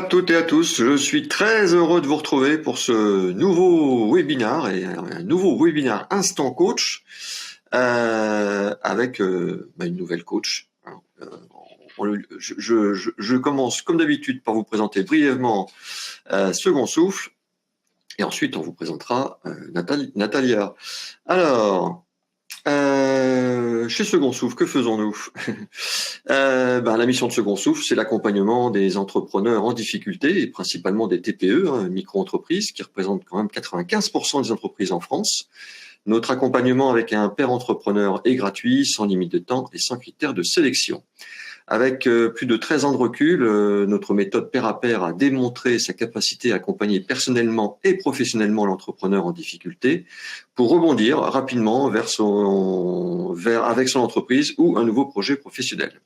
toutes et à tous, je suis très heureux de vous retrouver pour ce nouveau webinaire et un nouveau webinaire Instant Coach avec une nouvelle coach. Alors, je commence comme d'habitude par vous présenter brièvement Second Souffle et ensuite on vous présentera Natalia. Alors, chez Second Souffle, que faisons-nous? La mission de Second Souffle, c'est l'accompagnement des entrepreneurs en difficulté, et principalement des TPE, micro-entreprises, qui représentent quand même 95% des entreprises en France. Notre accompagnement avec un père entrepreneur est gratuit, sans limite de temps et sans critères de sélection. Avec plus de 13 ans de recul, notre méthode pair à pair a démontré sa capacité à accompagner personnellement et professionnellement l'entrepreneur en difficulté pour rebondir rapidement avec son entreprise ou un nouveau projet professionnel.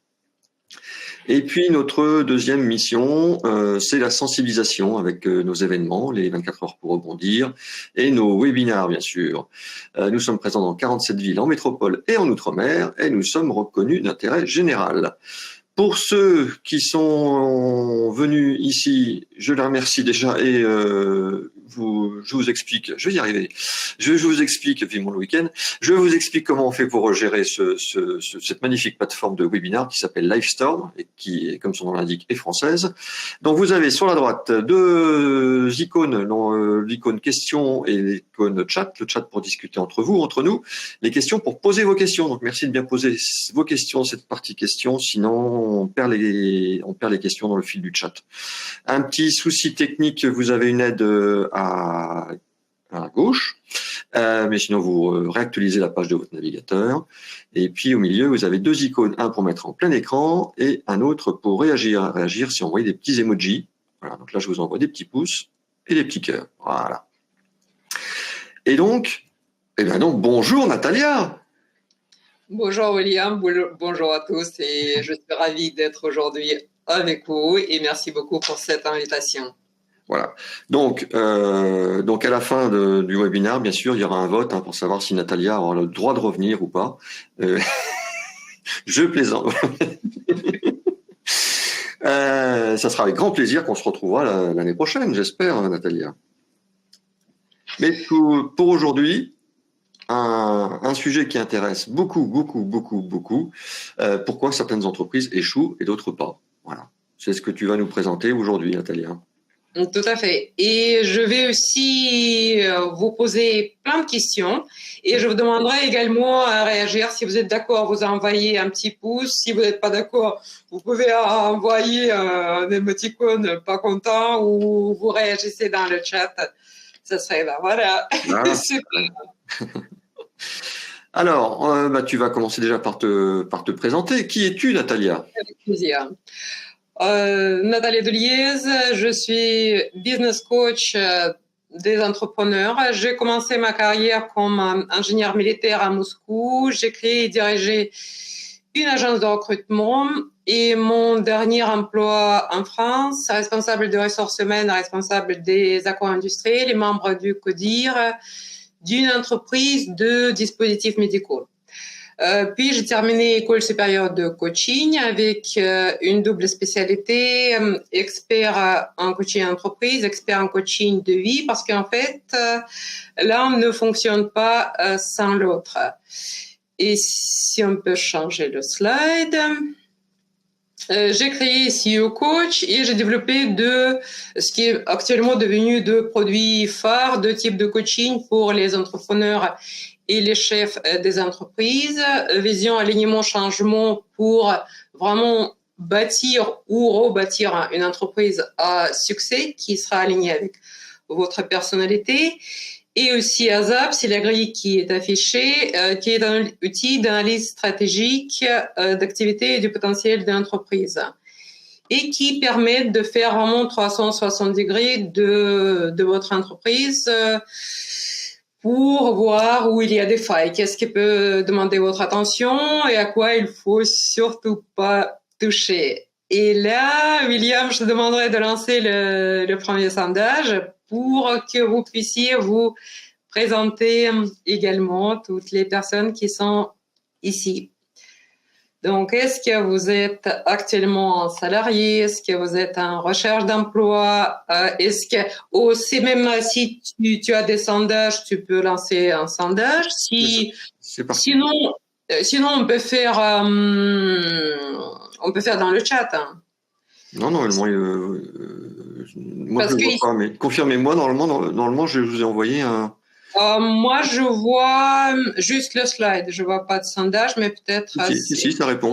Et puis notre deuxième mission, c'est la sensibilisation avec nos événements, les 24 heures pour rebondir, et nos webinaires bien sûr. Nous sommes présents dans 47 villes en métropole et en outre-mer, et nous sommes reconnus d'intérêt général. Pour ceux qui sont venus ici, je les remercie déjà et je vous explique, je vais y arriver, je vous explique, vivement le week-end, je vous explique comment on fait pour gérer cette magnifique plateforme de webinar qui s'appelle Livestorm et qui, comme son nom l'indique, est française. Donc vous avez sur la droite deux icônes, l'icône question et l'icône chat, le chat pour discuter entre vous, entre nous, les questions pour poser vos questions. Donc merci de bien poser vos questions, cette partie questions, sinon on perd les questions dans le fil du chat. Un petit souci technique, vous avez une aide à gauche, mais sinon vous réactualisez la page de votre navigateur. Et puis au milieu, vous avez deux icônes, un pour mettre en plein écran et un autre pour réagir. Réagir, c'est envoyer des petits emojis. Voilà, donc là je vous envoie des petits pouces et des petits cœurs. Voilà. Et donc, bonjour Natalia. Bonjour William, bonjour à tous et je suis ravie d'être aujourd'hui avec vous et merci beaucoup pour cette invitation. Voilà. Donc à la fin du webinaire, bien sûr, il y aura un vote pour savoir si Natalia aura le droit de revenir ou pas. Je plaisante. Ça sera avec grand plaisir qu'on se retrouvera l'année prochaine, j'espère, Natalia. Mais pour aujourd'hui, un sujet qui intéresse beaucoup. Pourquoi certaines entreprises échouent et d'autres pas. Voilà. C'est ce que tu vas nous présenter aujourd'hui, Natalia. Tout à fait. Et je vais aussi vous poser plein de questions et je vous demanderai également à réagir. Si vous êtes d'accord, vous envoyez un petit pouce. Si vous n'êtes pas d'accord, vous pouvez envoyer un émoticône pas content ou vous réagissez dans le chat. Ça serait voilà. Super. Alors, tu vas commencer déjà par te présenter. Qui es-tu, Natalia? Avec plaisir. Nathalie Deliez, je suis business coach des entrepreneurs. J'ai commencé ma carrière comme ingénieur militaire à Moscou. J'ai créé et dirigé une agence de recrutement et mon dernier emploi en France, responsable des ressources humaines, responsable des accords industriels et membre du CODIR d'une entreprise de dispositifs médicaux. Puis j'ai terminé école supérieure de coaching avec une double spécialité, expert en coaching entreprise, expert en coaching de vie, parce qu'en fait, l'un ne fonctionne pas sans l'autre. Et si on peut changer le slide. J'ai créé CEO Coach et j'ai développé ce qui est actuellement devenu deux produits phares, deux types de coaching pour les entrepreneurs et les chefs des entreprises. Vision, alignement, changement pour vraiment bâtir ou rebâtir une entreprise à succès qui sera alignée avec votre personnalité. Et aussi ASAP, c'est la grille qui est affichée, qui est un outil d'analyse stratégique d'activité et du potentiel de l'entreprise et qui permet de faire vraiment 360 degrés de votre entreprise pour voir où il y a des failles, qu'est-ce qui peut demander votre attention et à quoi il faut surtout pas toucher. Et là, William, je te demanderai de lancer le premier sondage pour que vous puissiez vous présenter également toutes les personnes qui sont ici. Donc, est-ce que vous êtes actuellement salarié? Est-ce que vous êtes en recherche d'emploi? Est-ce que, ou c'est même si tu as des sondages, tu peux lancer un sondage. C'est parti. Sinon, on peut faire dans le chat. Hein. Non, normalement, moi je Parce ne le que vois pas, mais confirmez-moi, normalement, je vous ai envoyé un. moi, je vois juste le slide. Je vois pas de sondage, mais peut-être. Si, ça répond.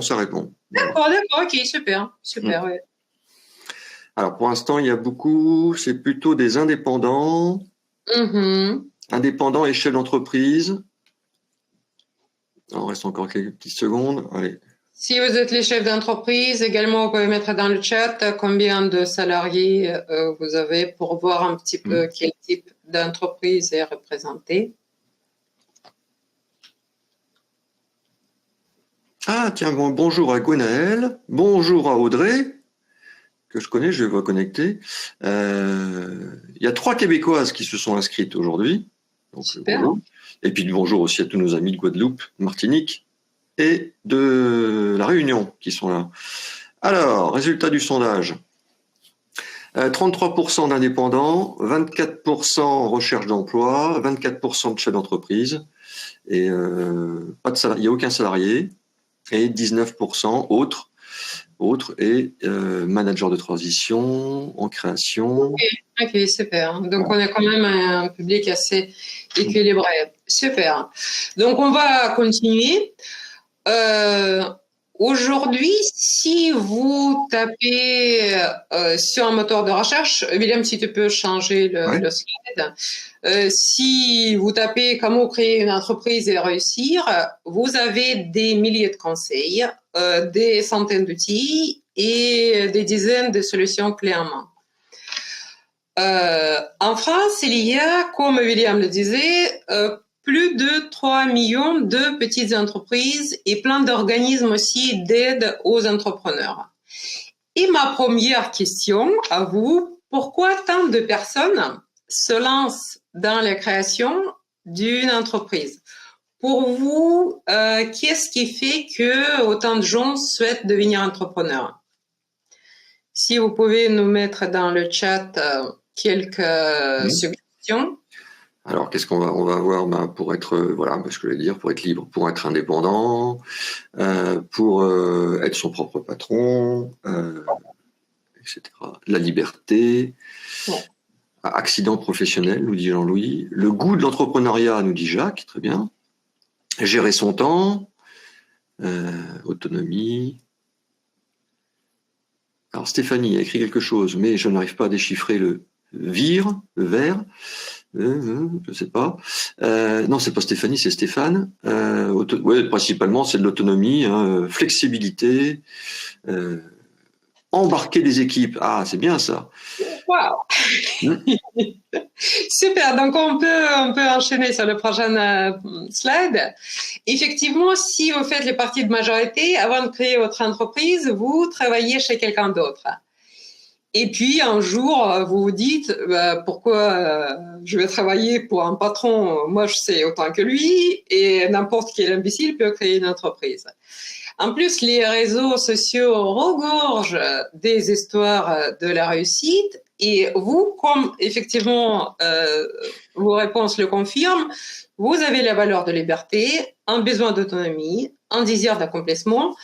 D'accord, ok, super, ouais. Alors, pour l'instant, il y a beaucoup, c'est plutôt des indépendants, indépendants et chefs d'entreprise. Il reste encore quelques petites secondes. Allez. Si vous êtes les chefs d'entreprise, également, vous pouvez mettre dans le chat combien de salariés vous avez pour voir un petit peu quel type d'entreprise est représenté. Ah, tiens, bonjour à Gwenaël, bonjour à Audrey, que je connais, je vais vous connecter. Il y a 3 Québécoises qui se sont inscrites aujourd'hui. Donc, bonjour. Et puis bonjour aussi à tous nos amis de Guadeloupe, Martinique et de La Réunion qui sont là. Alors, résultat du sondage. 33% d'indépendants, 24% recherche d'emploi, 24% de chefs d'entreprise, et il n'y a aucun salarié, et 19% autres et manager de transition, en création. Ok, super. Donc, on est quand même un public assez équilibré. Super. Donc, on va continuer. Aujourd'hui, si vous tapez sur un moteur de recherche, William, si tu peux changer le slide. Si vous tapez comment créer une entreprise et réussir, vous avez des milliers de conseils, des centaines d'outils et des dizaines de solutions clés en main. En France, il y a, comme William le disait, plus de 3 millions de petites entreprises et plein d'organismes aussi d'aide aux entrepreneurs. Et ma première question à vous, pourquoi tant de personnes se lancent dans la création d'une entreprise? Pour vous, qu'est-ce qui fait que autant de gens souhaitent devenir entrepreneurs? Si vous pouvez nous mettre dans le chat quelques suggestions. Alors, qu'est-ce qu'on va voir pour être, ce que je vais dire, pour être libre, pour être indépendant, pour être son propre patron, etc. La liberté, accident professionnel, nous dit Jean-Louis. Le goût de l'entrepreneuriat, nous dit Jacques, très bien. Gérer son temps, autonomie. Alors, Stéphanie a écrit quelque chose, mais je n'arrive pas à déchiffrer le verre. Je sais pas. Non, c'est pas Stéphanie, c'est Stéphane. Principalement, c'est de l'autonomie, flexibilité, embarquer des équipes. Ah, c'est bien ça. Wow. Super. Donc on peut enchaîner sur le prochain slide. Effectivement, si vous faites les parties de majorité, avant de créer votre entreprise, vous travaillez chez quelqu'un d'autre. Et puis un jour, vous vous dites pourquoi je vais travailler pour un patron, moi je sais autant que lui, et n'importe quel imbécile peut créer une entreprise. En plus, les réseaux sociaux regorgent des histoires de la réussite, et vous, comme effectivement vos réponses le confirment, vous avez la valeur de liberté, un besoin d'autonomie, un désir d'accomplissement.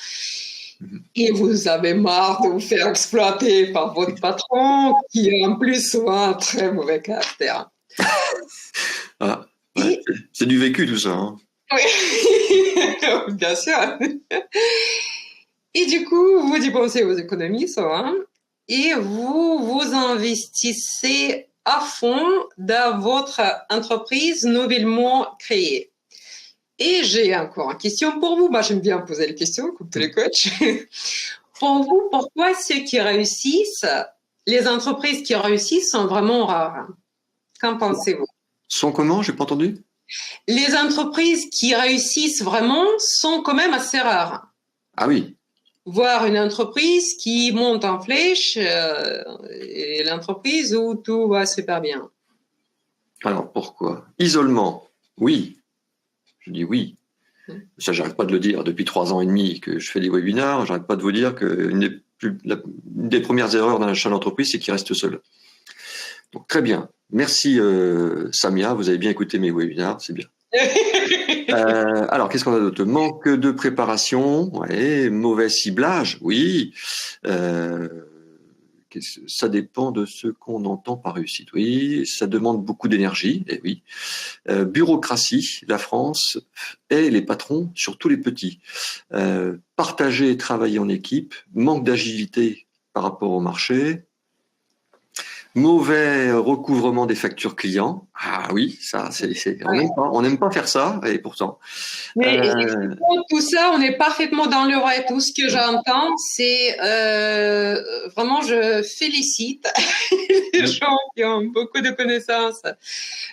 Et vous avez marre de vous faire exploiter par votre patron, qui est en plus souvent un très mauvais caractère. Ah, ouais, c'est du vécu tout ça. Hein. Oui, bien sûr. Et du coup, vous dépensez vos économies, et vous investissez à fond dans votre entreprise nouvellement créée. Et j'ai encore une question pour vous. Moi, j'aime bien poser les questions, comme tous les coachs. Pour vous, pourquoi ceux qui réussissent, les entreprises qui réussissent sont vraiment rares? Qu'en pensez-vous? Sont comment? J'ai pas entendu. Les entreprises qui réussissent vraiment sont quand même assez rares. Ah oui. Voir une entreprise qui monte en flèche et l'entreprise où tout va super bien. Alors pourquoi? Isolement. Oui. Je dis oui. Ça, j'arrête pas de le dire depuis 3 ans et demi que je fais des webinars. J'arrête pas de vous dire qu'une des premières erreurs d'un chef d'entreprise, c'est qu'il reste seul. Donc, très bien. Merci, Samia. Vous avez bien écouté mes webinars. C'est bien. Alors, qu'est-ce qu'on a d'autre? Manque de préparation, ouais, mauvais ciblage, oui. Ça dépend de ce qu'on entend par réussite. Oui, ça demande beaucoup d'énergie, et oui. Bureaucratie, la France et les patrons, surtout les petits. Partager et travailler en équipe, manque d'agilité par rapport au marché. Mauvais recouvrement des factures clients. Ah oui, ça, on n'aime pas faire ça, et pourtant. Mais tout ça, on est parfaitement dans le vrai. Tout ce que j'entends, c'est vraiment, je félicite les gens qui ont beaucoup de connaissances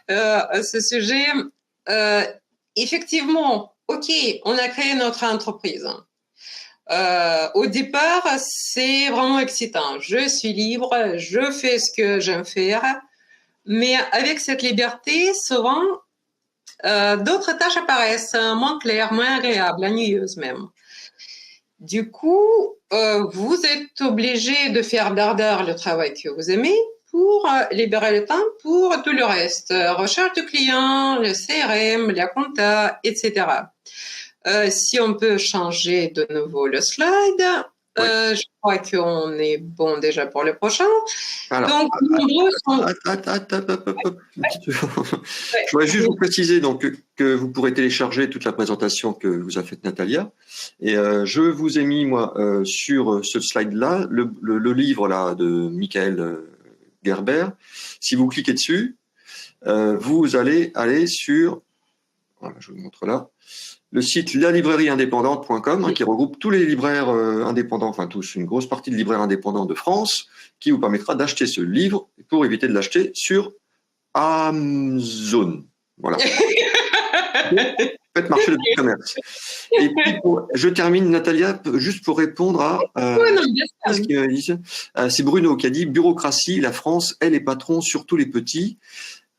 à ce sujet. Effectivement, ok, on a créé notre entreprise. Au départ, c'est vraiment excitant. Je suis libre, je fais ce que j'aime faire, mais avec cette liberté, souvent, d'autres tâches apparaissent moins claires, moins agréables, ennuyeuses même. Du coup, vous êtes obligé de faire dardard le travail que vous aimez pour libérer le temps pour tout le reste. Recherche de clients, le CRM, la compta, etc. Si on peut changer de nouveau le slide, oui. Je crois qu'on est bon déjà pour le prochain. Alors, donc, je voudrais juste vous préciser donc, que vous pourrez télécharger toute la présentation que vous a faite Natalia. Et je vous ai mis, moi, sur ce slide-là, le livre là, de Michael Gerber. Si vous cliquez dessus, vous allez aller sur... Voilà, je vous montre là. Le site lalibrairieindépendante.com qui regroupe tous les libraires indépendants, enfin tous, une grosse partie de libraires indépendants de France, qui vous permettra d'acheter ce livre pour éviter de l'acheter sur Amazon. Voilà. Faites marcher le petit commerce. Et puis, je termine, Natalia, juste pour répondre à ce qu'ils me disent. C'est Bruno qui a dit « Bureaucratie, la France et les patrons, surtout les petits ».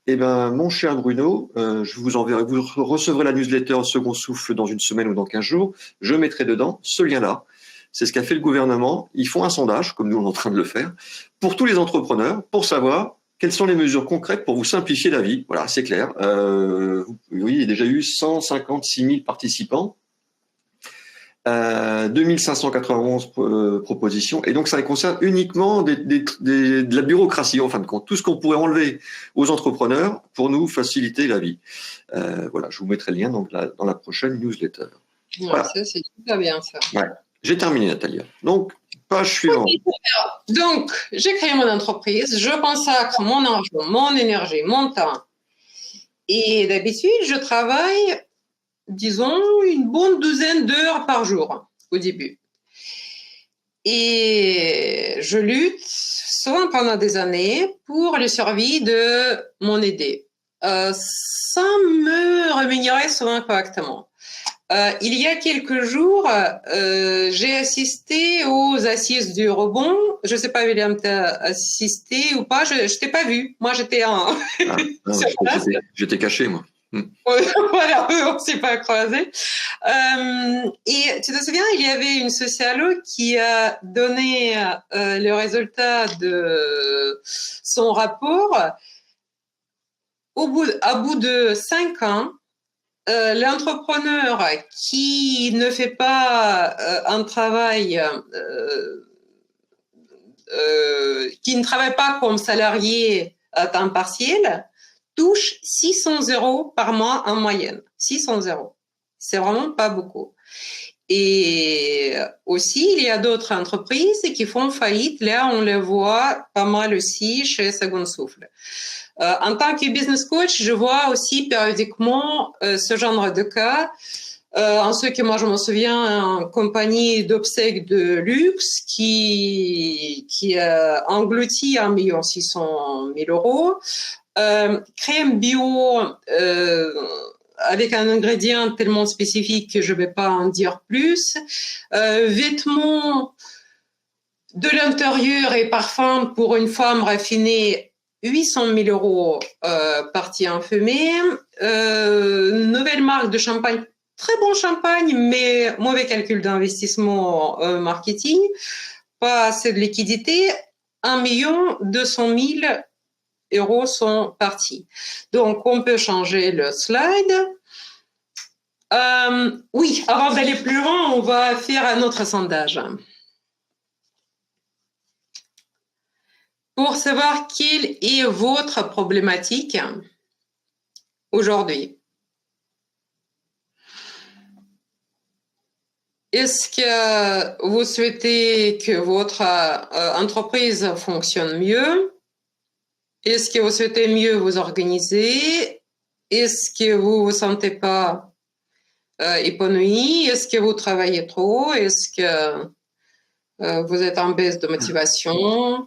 Eh ben, mon cher Bruno, je vous enverrai, vous recevrez la newsletter Second Souffle dans une semaine ou dans 15 jours. Je mettrai dedans ce lien-là. C'est ce qu'a fait le gouvernement. Ils font un sondage, comme nous on est en train de le faire, pour tous les entrepreneurs, pour savoir quelles sont les mesures concrètes pour vous simplifier la vie. Voilà, c'est clair. Oui, il y a déjà eu 156 000 participants. 2591 propositions, et donc ça concerne uniquement de la bureaucratie, en fin de compte, tout ce qu'on pourrait enlever aux entrepreneurs pour nous faciliter la vie. Voilà, je vous mettrai le lien donc, dans la prochaine newsletter. Ouais, voilà. Ça, c'est super bien, ça. Ouais. J'ai terminé, Natalia. Donc, page suivante. Donc, j'ai créé mon entreprise, je consacre mon argent, mon énergie, mon temps, et d'habitude, je travaille disons, une bonne douzaine d'heures par jour au début. Et je lutte souvent pendant des années pour le survie de mon aidé, sans me rémunérer souvent correctement. Il y a quelques jours, j'ai assisté aux assises du rebond. Je ne sais pas, William, t'as assisté ou pas? Je t'ai pas vu. Moi, j'étais j'étais caché, moi. Voilà, on ne s'est pas croisés. Et tu te souviens, il y avait une sociologue qui a donné le résultat de son rapport. À bout de 5 ans, l'entrepreneur qui ne fait pas un travail, qui ne travaille pas comme salarié à temps partiel, touche 600 € par mois en moyenne. 600 €. C'est vraiment pas beaucoup. Et aussi, il y a d'autres entreprises qui font faillite. Là, on les voit pas mal aussi chez Second Souffle. En tant que business coach, je vois aussi périodiquement ce genre de cas. En ce que moi, je me souviens, une compagnie d'obsèques de luxe qui a englouti 1 600 000 €. Crème bio avec un ingrédient tellement spécifique que je ne vais pas en dire plus. Vêtements de l'intérieur et parfums pour une femme raffinée, 800 000 € partie en fumée. Nouvelle marque de champagne très bon champagne, mais mauvais calcul d'investissement marketing, pas assez de liquidité, 1 200 000 € sont partis. Donc, on peut changer le slide. Oui, avant d'aller plus loin, on va faire un autre sondage. Pour savoir quelle est votre problématique aujourd'hui. Est-ce que vous souhaitez que votre entreprise fonctionne mieux? Est-ce que vous souhaitez mieux vous organiser? Est-ce que vous ne vous sentez pas épanoui? Est-ce que vous travaillez trop? Est-ce que vous êtes en baisse de motivation?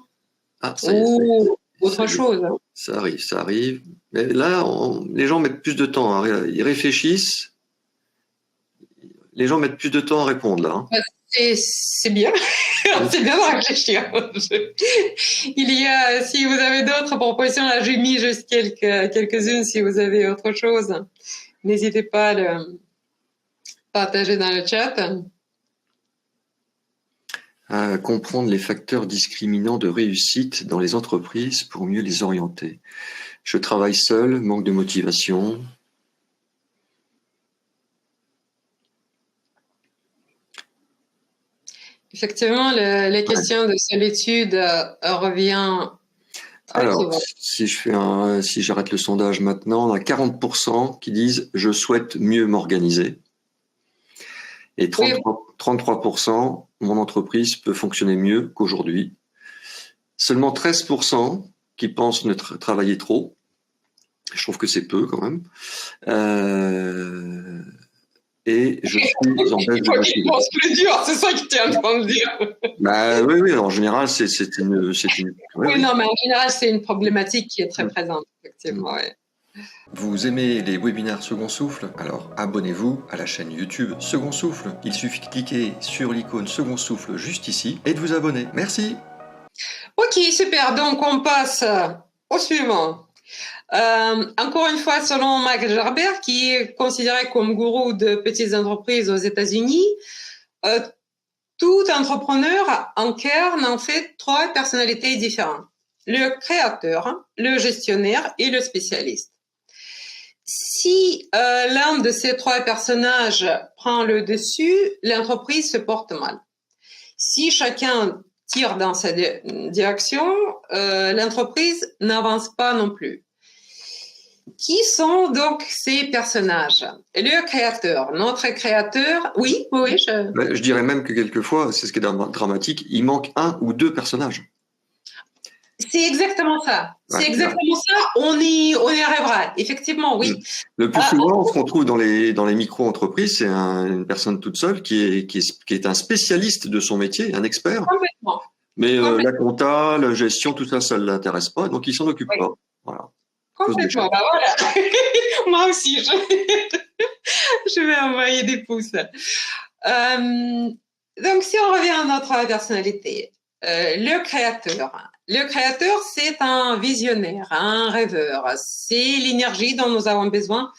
Ou autre chose? Ça arrive. Mais là, les gens mettent plus de temps. Hein. Ils réfléchissent. Les gens mettent plus de temps à répondre là. Hein. C'est bien. C'est bien de réfléchir. Il y a, si vous avez d'autres propositions, là j'ai mis juste quelques-unes si vous avez autre chose. N'hésitez pas à le partager dans le chat. À comprendre les facteurs discriminants de réussite dans les entreprises pour mieux les orienter. Je travaille seul, manque de motivation. Effectivement, la question de solitude revient très souvent. Si j'arrête le sondage maintenant, on a 40% qui disent « je souhaite mieux m'organiser ». Et 33%, mon entreprise peut fonctionner mieux qu'aujourd'hui. Seulement 13% qui pensent ne travailler trop. Je trouve que c'est peu quand même. Et je suis en baisse de motivation. Il pense plus dur, c'est ça que tu es en train de dire. Bah, oui, en général, c'est une... Oui, non, mais en général, c'est une problématique qui est très présente, effectivement, ouais. Vous aimez les webinaires Second Souffle? Alors abonnez-vous à la chaîne YouTube Second Souffle. Il suffit de cliquer sur l'icône Second Souffle juste ici et de vous abonner. Merci. Ok, super. Donc on passe au suivant. Encore une fois, selon Mark Zuckerberg, qui est considéré comme gourou de petites entreprises aux États-Unis, tout entrepreneur incarne en fait 3 personnalités différentes. Le créateur, le gestionnaire et le spécialiste. Si l'un de ces 3 personnages prend le dessus, l'entreprise se porte mal. Si chacun tire dans sa direction, l'entreprise n'avance pas non plus. Qui sont donc ces personnages? Le créateur, notre créateur, oui. Je dirais même que quelquefois, c'est ce qui est dramatique, il manque 1 ou 2 personnages. C'est exactement ça. C'est exactement ça. On y arrivera. Effectivement, oui. Le plus souvent, ce qu'on trouve dans les micro-entreprises, c'est une personne toute seule qui est un spécialiste de son métier, un expert. Complètement. Mais la compta, la gestion, tout ça, ça ne l'intéresse pas, donc il s'en occupe pas. Voilà. Complètement. Bah voilà. Moi aussi, je vais envoyer des pouces. Donc, si on revient à notre personnalité, le créateur. Le créateur, c'est un visionnaire, un rêveur. C'est l'énergie dont nous avons besoin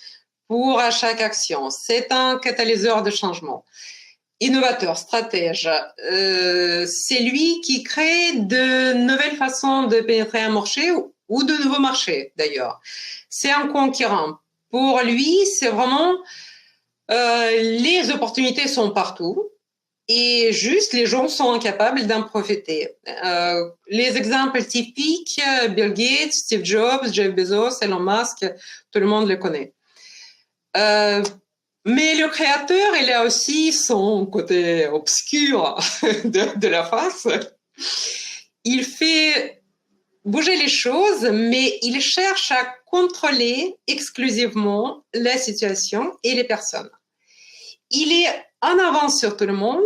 pour chaque action. C'est un catalyseur de changement. Innovateur, stratège. C'est lui qui crée de nouvelles façons de pénétrer un marché ou de nouveaux marchés, d'ailleurs. C'est un conquérant. Pour lui, c'est vraiment les opportunités sont partout. Et juste, les gens sont incapables d'en profiter. Les exemples typiques, Bill Gates, Steve Jobs, Jeff Bezos, Elon Musk, tout le monde le connaît. Mais le créateur, il a aussi son côté obscur de la face. Il fait bouger les choses, mais il cherche à contrôler exclusivement la situation et les personnes. Il est en avance sur tout le monde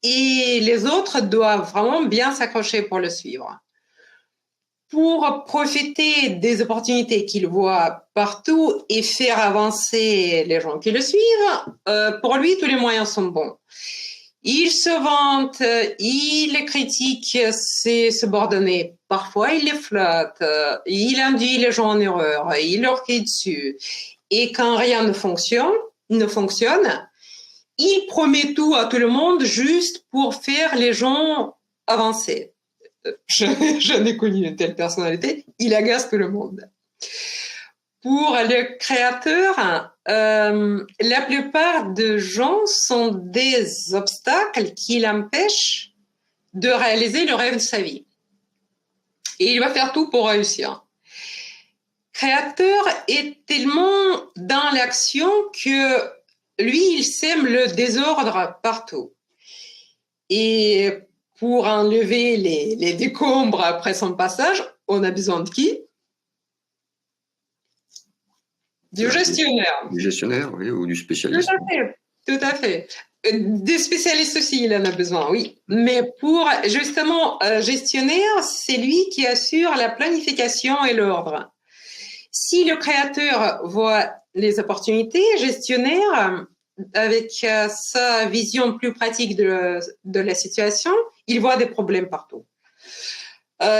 et les autres doivent vraiment bien s'accrocher pour le suivre. Pour profiter des opportunités qu'il voit partout et faire avancer les gens qui le suivent, pour lui, tous les moyens sont bons. Il se vante, il critique ses subordonnés, parfois il les flatte, il induit les gens en erreur, il leur crie dessus. Et quand rien ne fonctionne, ne fonctionne, il promet tout à tout le monde juste pour faire les gens avancer. J'en ai connu une telle personnalité, il agace tout le monde. Pour le créateur, la plupart des gens sont des obstacles qui l'empêchent de réaliser le rêve de sa vie. Et il va faire tout pour réussir. Créateur est tellement dans l'action que lui, il sème le désordre partout. Et pour enlever les décombres après son passage, on a besoin de qui? Du gestionnaire. Du gestionnaire, oui, ou du spécialiste. Tout à fait. Des spécialistes aussi, il en a besoin, oui. Mais pour, justement, gestionnaire, c'est lui qui assure la planification et l'ordre. Si le créateur voit les opportunités, gestionnaire, avec sa vision plus pratique de la situation, il voit des problèmes partout.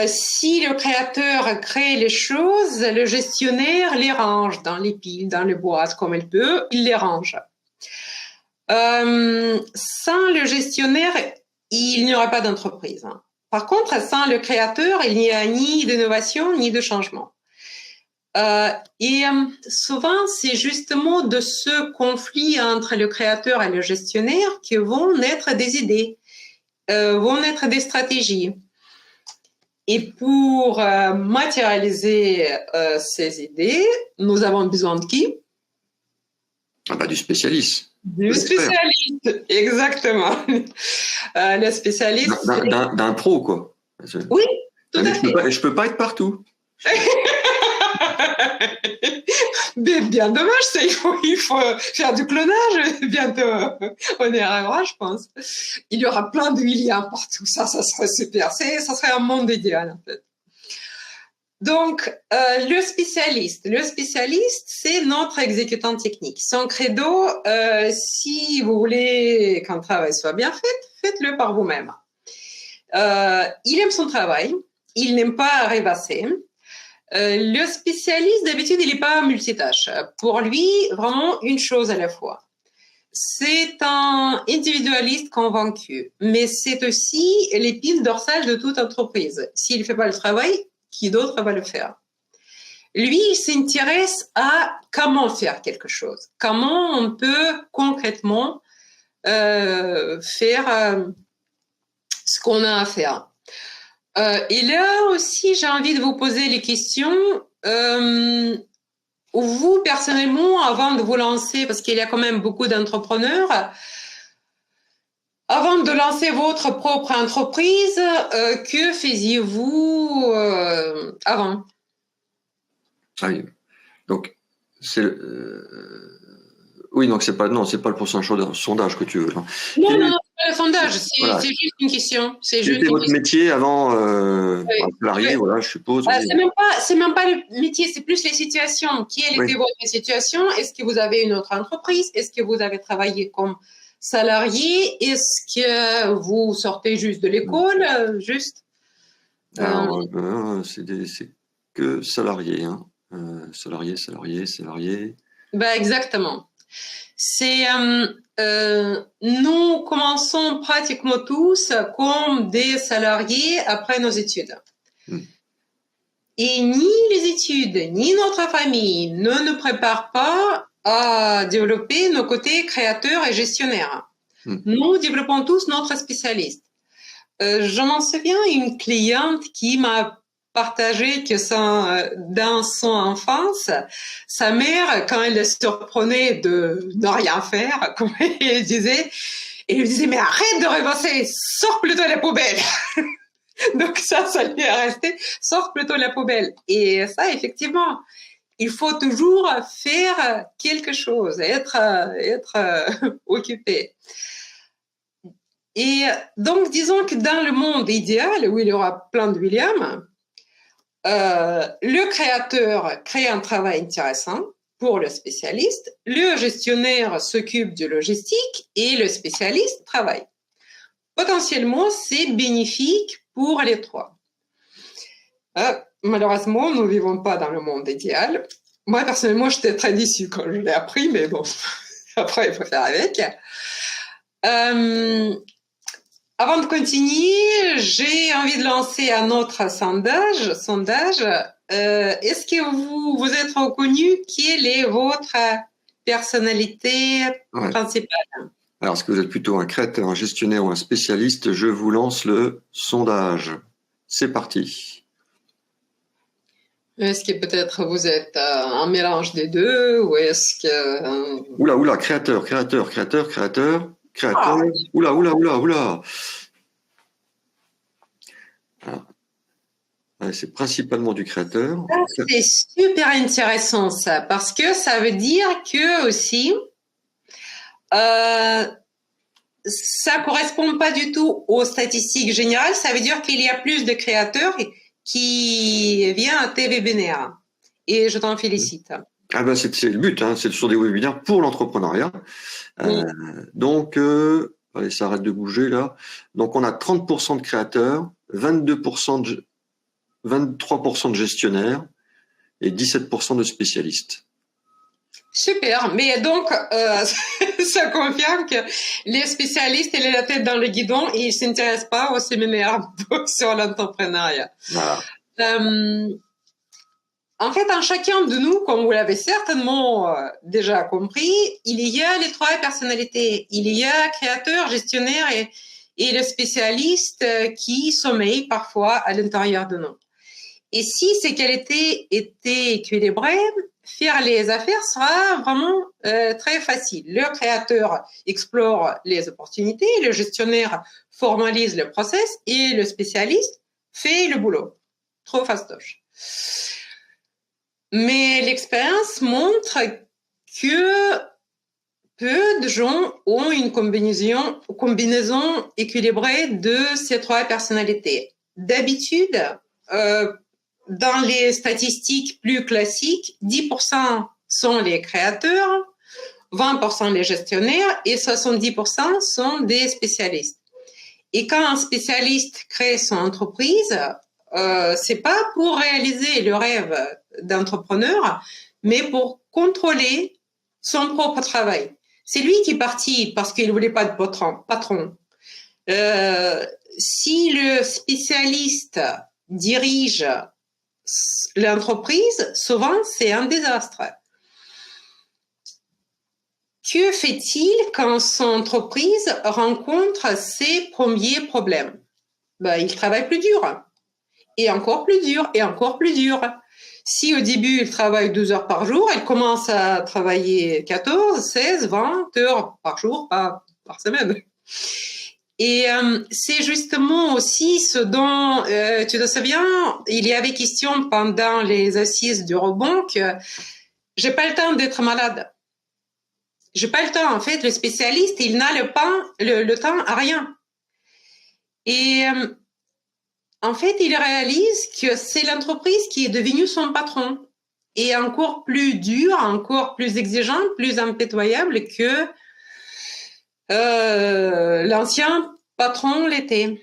Si le créateur crée les choses, le gestionnaire les range dans les piles, dans les boîtes comme il peut, il les range. Sans le gestionnaire, il n'y aura pas d'entreprise. Par contre, sans le créateur, il n'y a ni d'innovation ni de changement. Et souvent, c'est justement de ce conflit entre le créateur et le gestionnaire que vont naître des idées, vont naître des stratégies. Et pour matérialiser ces idées, nous avons besoin de qui? Du spécialiste. Du spécialiste, exactement. Le spécialiste. D'un pro, quoi. Oui, tout à fait. Je peux pas être partout. Mais bien dommage, ça, il faut faire du clonage. Bientôt, on y arrivera, je pense. Il y aura plein de William partout. Ça serait super. Ça serait un monde idéal, en fait. Donc, le spécialiste, c'est notre exécutant technique. Son credo, si vous voulez qu'un travail soit bien fait, faites-le par vous-même. Il aime son travail. Il n'aime pas rêvasser. Le spécialiste, d'habitude, il n'est pas multitâche. Pour lui, vraiment une chose à la fois. C'est un individualiste convaincu, mais c'est aussi l'épine dorsale de toute entreprise. S'il ne fait pas le travail, qui d'autre va le faire? Lui, il s'intéresse à comment faire quelque chose, comment on peut concrètement faire ce qu'on a à faire. Et là aussi, j'ai envie de vous poser les questions. Vous, personnellement, avant de vous lancer, parce qu'il y a quand même beaucoup d'entrepreneurs, avant de lancer votre propre entreprise, que faisiez-vous avant? Donc, oui, donc c'est pas le prochain sondage que tu veux. Là. Non, c'est pas le sondage, c'est juste une question. C'était votre métier avant salarié, voilà, je suppose. C'est même pas le métier, c'est plus les situations. Quelle était votre situation? Est-ce que vous avez une autre entreprise? Est-ce que vous avez travaillé comme salarié? Est-ce que vous sortez juste de l'école? C'est que salarié, hein. Salarié. Exactement. C'est nous commençons pratiquement tous comme des salariés après nos études. Et ni les études, ni notre famille ne nous préparent pas à développer nos côtés créateurs et gestionnaires. Nous développons tous notre spécialiste. Je m'en souviens, une cliente qui m'a partagé que dans son enfance, sa mère, quand elle le surprenait de ne rien faire, comme elle lui disait, mais arrête de rêvasser, sors plutôt la poubelle. Donc ça lui est resté, sors plutôt la poubelle. Et ça, effectivement, il faut toujours faire quelque chose, être occupé. Et donc, disons que dans le monde idéal, où il y aura plein de William, le créateur crée un travail intéressant pour le spécialiste, le gestionnaire s'occupe de logistique et le spécialiste travaille. Potentiellement, c'est bénéfique pour les trois. Malheureusement, nous ne vivons pas dans le monde idéal. Moi, personnellement, j'étais très déçue quand je l'ai appris, mais bon, Après, il faut faire avec. Avant de continuer, j'ai envie de lancer un autre sondage. Est-ce que vous êtes reconnu? Quelle est votre personnalité principale? Alors, est-ce que vous êtes plutôt un créateur, un gestionnaire ou un spécialiste? Je vous lance le sondage. C'est parti. Est-ce que peut-être vous êtes un mélange des deux ou est-ce que... Oula, créateur. Ah. Oula. Alors, c'est principalement du créateur. C'est super intéressant ça, parce que ça veut dire que aussi, ça correspond pas du tout aux statistiques générales. Ça veut dire qu'il y a plus de créateurs qui viennent à TVBNR. Et je t'en félicite. Ah ben c'est le but, hein, c'est sur des webinaires pour l'entrepreneuriat. Donc, allez, ça arrête de bouger là. Donc, on a 30% de créateurs, 23% de gestionnaires et 17% de spécialistes. Super, mais donc ça confirme que les spécialistes, ils ont la tête dans le guidon et ils ne s'intéressent pas au séminaire sur l'entrepreneuriat. Voilà. En fait, en chacun de nous, comme vous l'avez certainement déjà compris, il y a les trois personnalités. Il y a créateur, gestionnaire et le spécialiste qui sommeille parfois à l'intérieur de nous. Et si ces qualités étaient équilibrées, faire les affaires sera vraiment très facile. Le créateur explore les opportunités, le gestionnaire formalise le process et le spécialiste fait le boulot. Trop fastoche. Mais l'expérience montre que peu de gens ont une combinaison équilibrée de ces trois personnalités. D'habitude, dans les statistiques plus classiques, 10% sont les créateurs, 20% les gestionnaires et 70% sont des spécialistes. Et quand un spécialiste crée son entreprise, c'est pas pour réaliser le rêve d'entrepreneur, mais pour contrôler son propre travail. C'est lui qui est parti parce qu'il voulait pas de patron. Si le spécialiste dirige l'entreprise, souvent c'est un désastre. Que fait-il quand son entreprise rencontre ses premiers problèmes? Il travaille plus dur. Et encore plus dur, et encore plus dur. Si au début, il travaille 12 heures par jour, il commence à travailler 14, 16, 20 heures par jour, pas par semaine. Et c'est justement aussi ce dont, tu te souviens, il y avait question pendant les assises du rebond que j'ai pas le temps d'être malade. J'ai pas le temps. En fait, le spécialiste, il n'a le temps à rien. Et en fait, il réalise que c'est l'entreprise qui est devenue son patron et encore plus dur, encore plus exigeant, plus impitoyable que l'ancien patron l'était.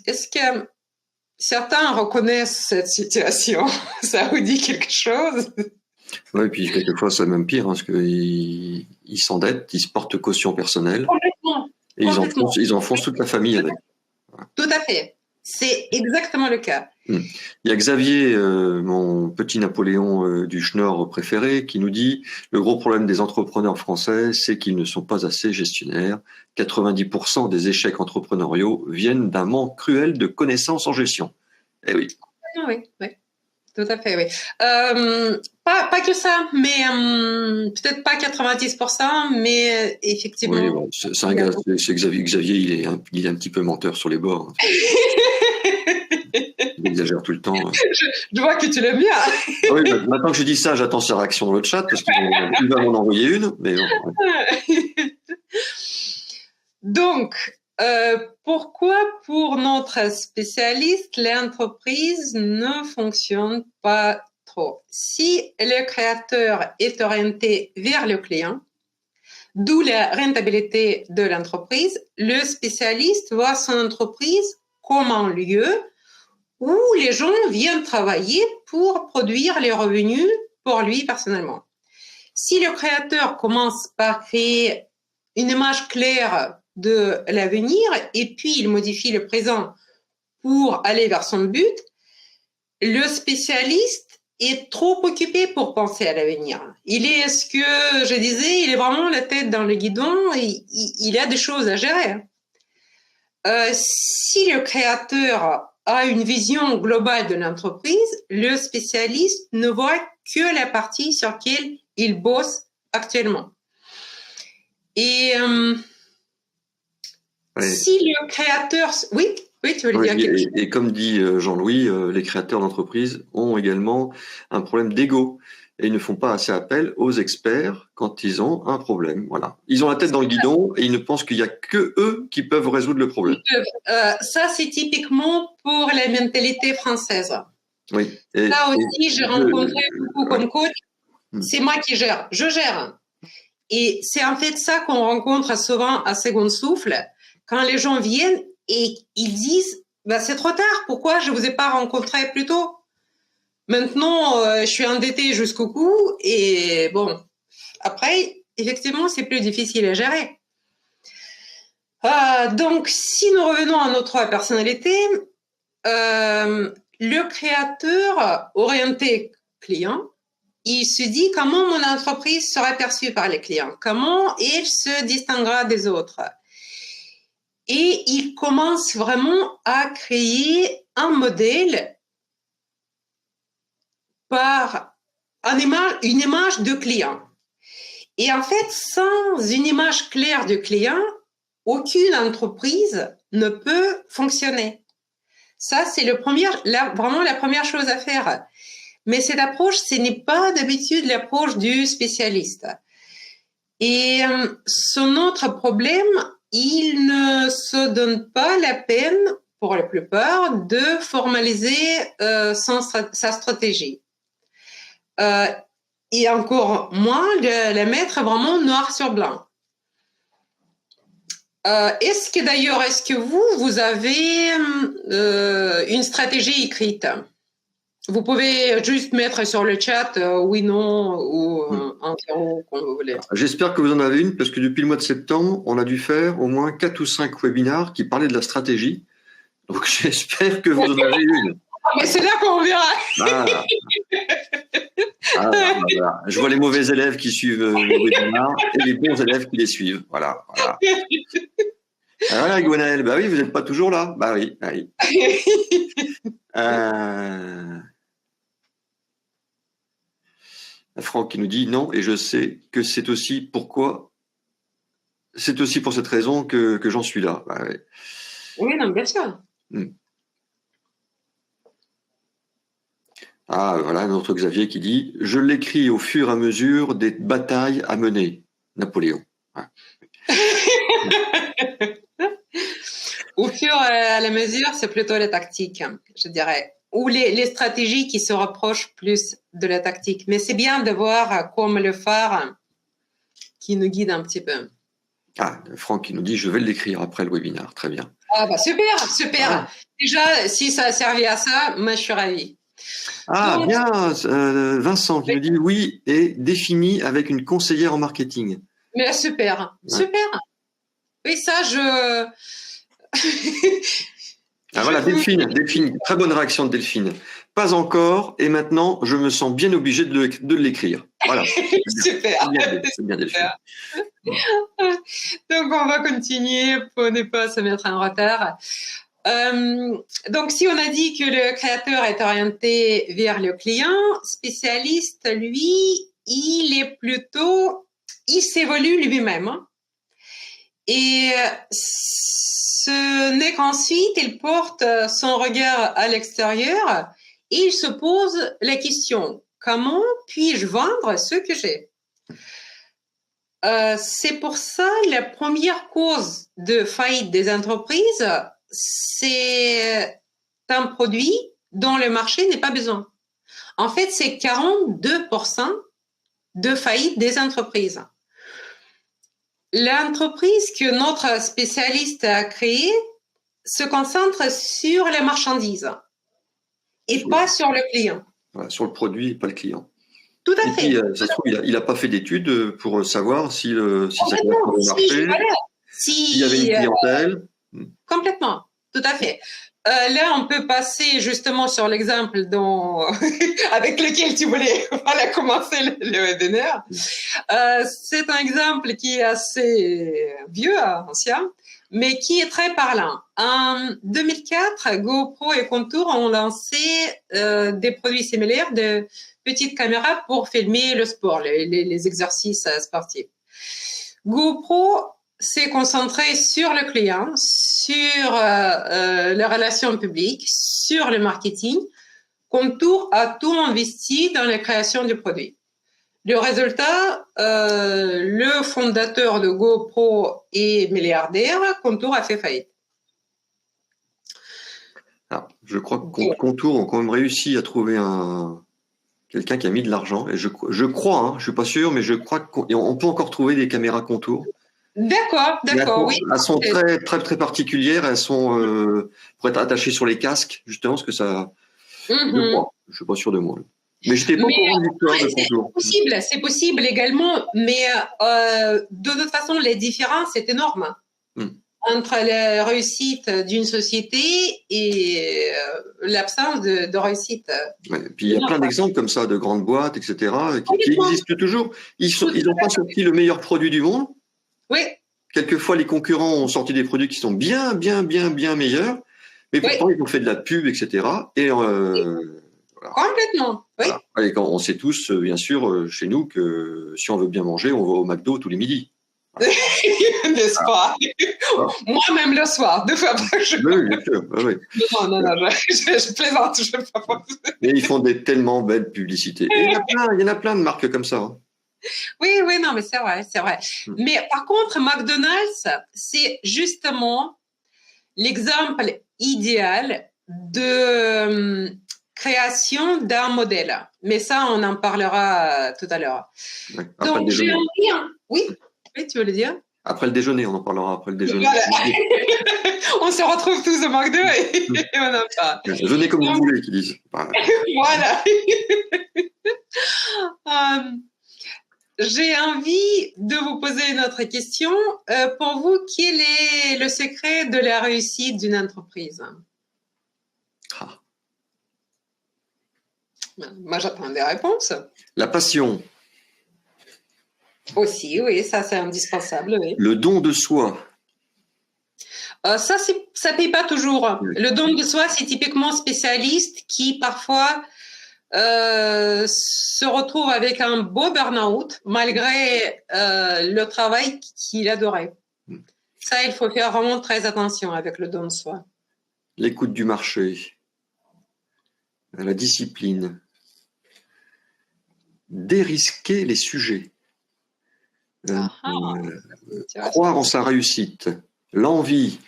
Est-ce que certains reconnaissent cette situation? Ça vous dit quelque chose? Oui, puis quelquefois c'est même pire, hein, parce qu'ils s'endettent, ils se portent caution personnelle. Complètement. Et ils enfoncent toute la famille avec. Voilà. Tout à fait. C'est exactement le cas. Il y a Xavier, mon petit Napoléon du Schnorr préféré, qui nous dit « Le gros problème des entrepreneurs français, c'est qu'ils ne sont pas assez gestionnaires. 90% des échecs entrepreneuriaux viennent d'un manque cruel de connaissances en gestion. » Eh oui. Oui. Tout à fait, oui. Pas que ça, mais peut-être pas 90%, mais effectivement. Oui, bon, c'est Xavier, il est un petit peu menteur sur les bords. Il exagère tout le temps. Je vois que tu l'aimes bien. Oui, maintenant que je dis ça, j'attends sa réaction dans le chat parce qu'il va m'en envoyer une. Mais bon, ouais. Donc, pourquoi pour notre spécialiste, l'entreprise ne fonctionne pas trop? Si le créateur est orienté vers le client, d'où la rentabilité de l'entreprise, le spécialiste voit son entreprise comme un lieu où les gens viennent travailler pour produire les revenus pour lui personnellement. Si le créateur commence par créer une image claire de l'avenir et puis il modifie le présent pour aller vers son but, le spécialiste est trop occupé pour penser à l'avenir. Il est, ce que je disais, il est vraiment la tête dans le guidon et il a des choses à gérer. Si le créateur a une vision globale de l'entreprise, le spécialiste ne voit que la partie sur laquelle il bosse actuellement. Et si le créateur... Oui, tu veux dire quelque chose. Et comme dit Jean-Louis, les créateurs d'entreprises ont également un problème d'ego. Et ils ne font pas assez appel aux experts quand ils ont un problème. Voilà. Ils ont la tête dans le guidon et ils ne pensent qu'il n'y a que eux qui peuvent résoudre le problème. Ça, c'est typiquement pour la mentalité française. Oui. Ça aussi, j'ai rencontré beaucoup comme coach. C'est moi qui gère. Je gère. Et c'est en fait ça qu'on rencontre souvent à Second Souffle. Quand les gens viennent et ils disent bah, « c'est trop tard, pourquoi je ne vous ai pas rencontré plus tôt ?» Maintenant, je suis endettée jusqu'au cou et bon, après, effectivement, c'est plus difficile à gérer. Donc, si nous revenons à nos trois personnalités, le créateur orienté client, il se dit comment mon entreprise sera perçue par les clients, comment elle se distinguera des autres. Et il commence vraiment à créer un modèle par une image de client. Et en fait, sans une image claire du client, aucune entreprise ne peut fonctionner. Ça, c'est vraiment la première chose à faire. Mais cette approche, ce n'est pas d'habitude l'approche du spécialiste. Et son autre problème, il ne se donne pas la peine, pour la plupart, de formaliser sa stratégie. Et encore moins de la mettre vraiment noir sur blanc. Est-ce que vous avez une stratégie écrite? Vous pouvez juste mettre sur le chat oui, non, ou un zéro, comme vous voulez. J'espère que vous en avez une, parce que depuis le mois de septembre, on a dû faire au moins 4 ou 5 webinars qui parlaient de la stratégie. Donc j'espère que vous en avez une. Mais c'est là qu'on verra. Voilà. Je vois les mauvais élèves qui suivent les webinars et les bons élèves qui les suivent. Voilà. Voilà, Gwenaëlle, bah oui, vous n'êtes pas toujours là. Bah oui. Franck qui nous dit non, et je sais que c'est aussi pour cette raison que j'en suis là. Bah, ouais. Oui, non, bien sûr. Ah, voilà, notre Xavier qui dit « Je l'écris au fur et à mesure des batailles à mener. » Napoléon. Ouais. Au fur et à la mesure, c'est plutôt la tactique, je dirais. Ou les stratégies qui se rapprochent plus de la tactique. Mais c'est bien de voir comme le phare qui nous guide un petit peu. Ah, Franck qui nous dit « Je vais l'écrire après le webinaire. » Très bien. Ah bah super. Ah. Déjà, si ça a servi à ça, moi je suis ravie. Ah, donc, bien, Vincent qui nous dit oui, et défini avec une conseillère en marketing. Mais super. Oui, ça, je... voilà, Delphine, très bonne réaction de Delphine. Pas encore, et maintenant, je me sens bien obligé de l'écrire. Voilà. Super. C'est bien, Delphine. Donc, on va continuer pour ne pas se mettre en retard. Donc, si on a dit que le créateur est orienté vers le client, spécialiste, lui, il s'évolue lui-même. Et ce n'est qu'ensuite, il porte son regard à l'extérieur et il se pose la question, comment puis-je vendre ce que j'ai? C'est pour ça la première cause de faillite des entreprises, c'est un produit dont le marché n'est pas besoin. En fait, c'est 42% de faillite des entreprises. L'entreprise que notre spécialiste a créée se concentre sur les marchandises et pas sur le client. Voilà, sur le produit et pas le client. Tout à Et fait. puis, ça se trouve, il n'a pas fait d'études pour savoir si ça Complètement. correspondait au marché, Voilà. s'il y avait une clientèle. Complètement, tout à fait. Là, on peut passer justement sur l'exemple avec lequel tu voulais voilà, commencer le webinaire. C'est un exemple qui est assez vieux, ancien, mais qui est très parlant. En 2004, GoPro et Contour ont lancé des produits similaires de petites caméras pour filmer le sport, les exercices sportifs. GoPro s'est concentré sur le client, sur les relations publiques, sur le marketing. Contour a tout investi dans la création du produit. Le résultat, le fondateur de GoPro est milliardaire, Contour a fait faillite. Alors, je crois que Contour ont quand même réussi à trouver quelqu'un qui a mis de l'argent. Et je crois, hein, je suis pas sûr, mais je crois qu'on peut encore trouver des caméras Contour. D'accord, oui. Elles sont très, très, très particulières. Elles sont pour être attachées sur les casques, justement, parce que ça. Je crois. Je suis pas sûr de moi. Mais j'étais pas au courant de l'histoire de Contour. C'est possible également, mais de toute façon, les différences est énorme entre la réussite d'une société et l'absence de réussite. Ouais, puis il y a plein d'exemples comme ça de grandes boîtes, etc., qui existent toujours. Ils n'ont pas sorti le meilleur produit du monde. Oui. Quelquefois, les concurrents ont sorti des produits qui sont bien, bien, bien, bien meilleurs, mais pourtant, ils ont fait de la pub, etc. Et voilà. Complètement, oui. Voilà. Et quand on sait tous, bien sûr, chez nous, que si on veut bien manger, on va au McDo tous les midis. Voilà. N'est-ce pas? Moi-même le soir, 2 fois par jour. Oui, bien sûr. Oui. Non, je plaisante. Je ne pas. Mais ils font des tellement belles publicités. Et il y en a plein de marques comme ça. Hein. Oui, non, mais c'est vrai. Mais par contre, McDonald's, c'est justement l'exemple idéal de création d'un modèle. Mais ça, on en parlera tout à l'heure. Ouais, donc, j'ai envie... Oui, tu veux le dire? Après le déjeuner, on en parlera après le déjeuner. Voilà. On se retrouve tous au McDo et on en parle. Venez comme vous voulez, qu'ils disent. Voilà. J'ai envie de vous poser une autre question. Pour vous, quel est le secret de la réussite d'une entreprise? Moi, j'attends des réponses. La passion. Aussi, oui, ça c'est indispensable. Oui. Le don de soi. Ça paye pas toujours. Oui. Le don de soi, c'est typiquement spécialiste qui parfois se retrouve avec un beau burn-out malgré le travail qu'il adorait. Ça, il faut faire vraiment très attention avec le don de soi. L'écoute du marché. La discipline. Dérisquer les sujets. Croire en sa réussite, l'envie,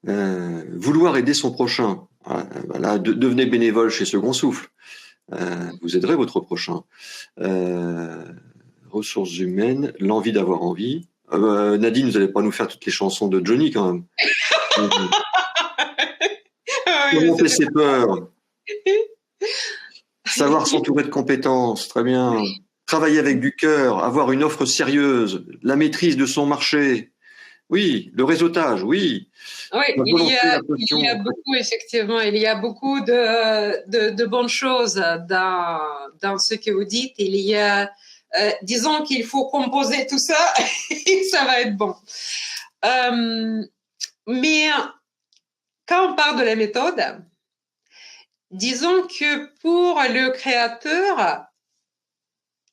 vouloir aider son prochain. Voilà, devenez bénévole chez Second Souffle. Vous aiderez votre prochain. Ressources humaines, l'envie d'avoir envie. Nadine, vous n'allez pas nous faire toutes les chansons de Johnny quand même. Surmonter ses peurs. Savoir s'entourer de compétences, très bien. Travailler avec du cœur, avoir une offre sérieuse, la maîtrise de son marché. Oui, le réseautage, oui. Oui, il y a beaucoup, effectivement, il y a beaucoup de bonnes choses dans ce que vous dites. Il y a, disons qu'il faut composer tout ça et ça va être bon. Mais quand on parle de la méthode, disons que pour le créateur,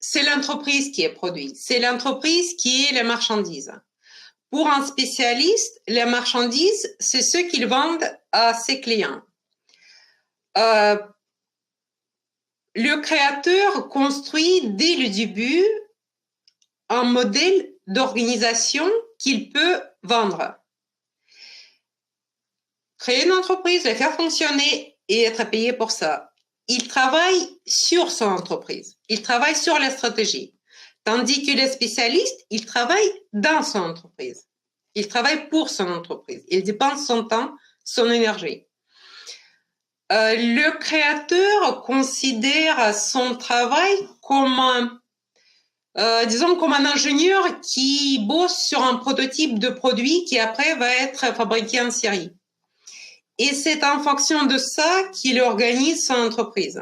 c'est l'entreprise qui est produit, c'est l'entreprise qui est la marchandise. Pour un spécialiste, la marchandise, c'est ce qu'il vend à ses clients. Le créateur construit dès le début un modèle d'organisation qu'il peut vendre. Créer une entreprise, la faire fonctionner et être payé pour ça. Il travaille sur son entreprise, il travaille sur la stratégie. Tandis que le spécialiste, il travaille dans son entreprise. Il travaille pour son entreprise. Il dépense son temps, son énergie. Le créateur considère son travail comme disons comme un ingénieur qui bosse sur un prototype de produit qui après va être fabriqué en série. Et c'est en fonction de ça qu'il organise son entreprise.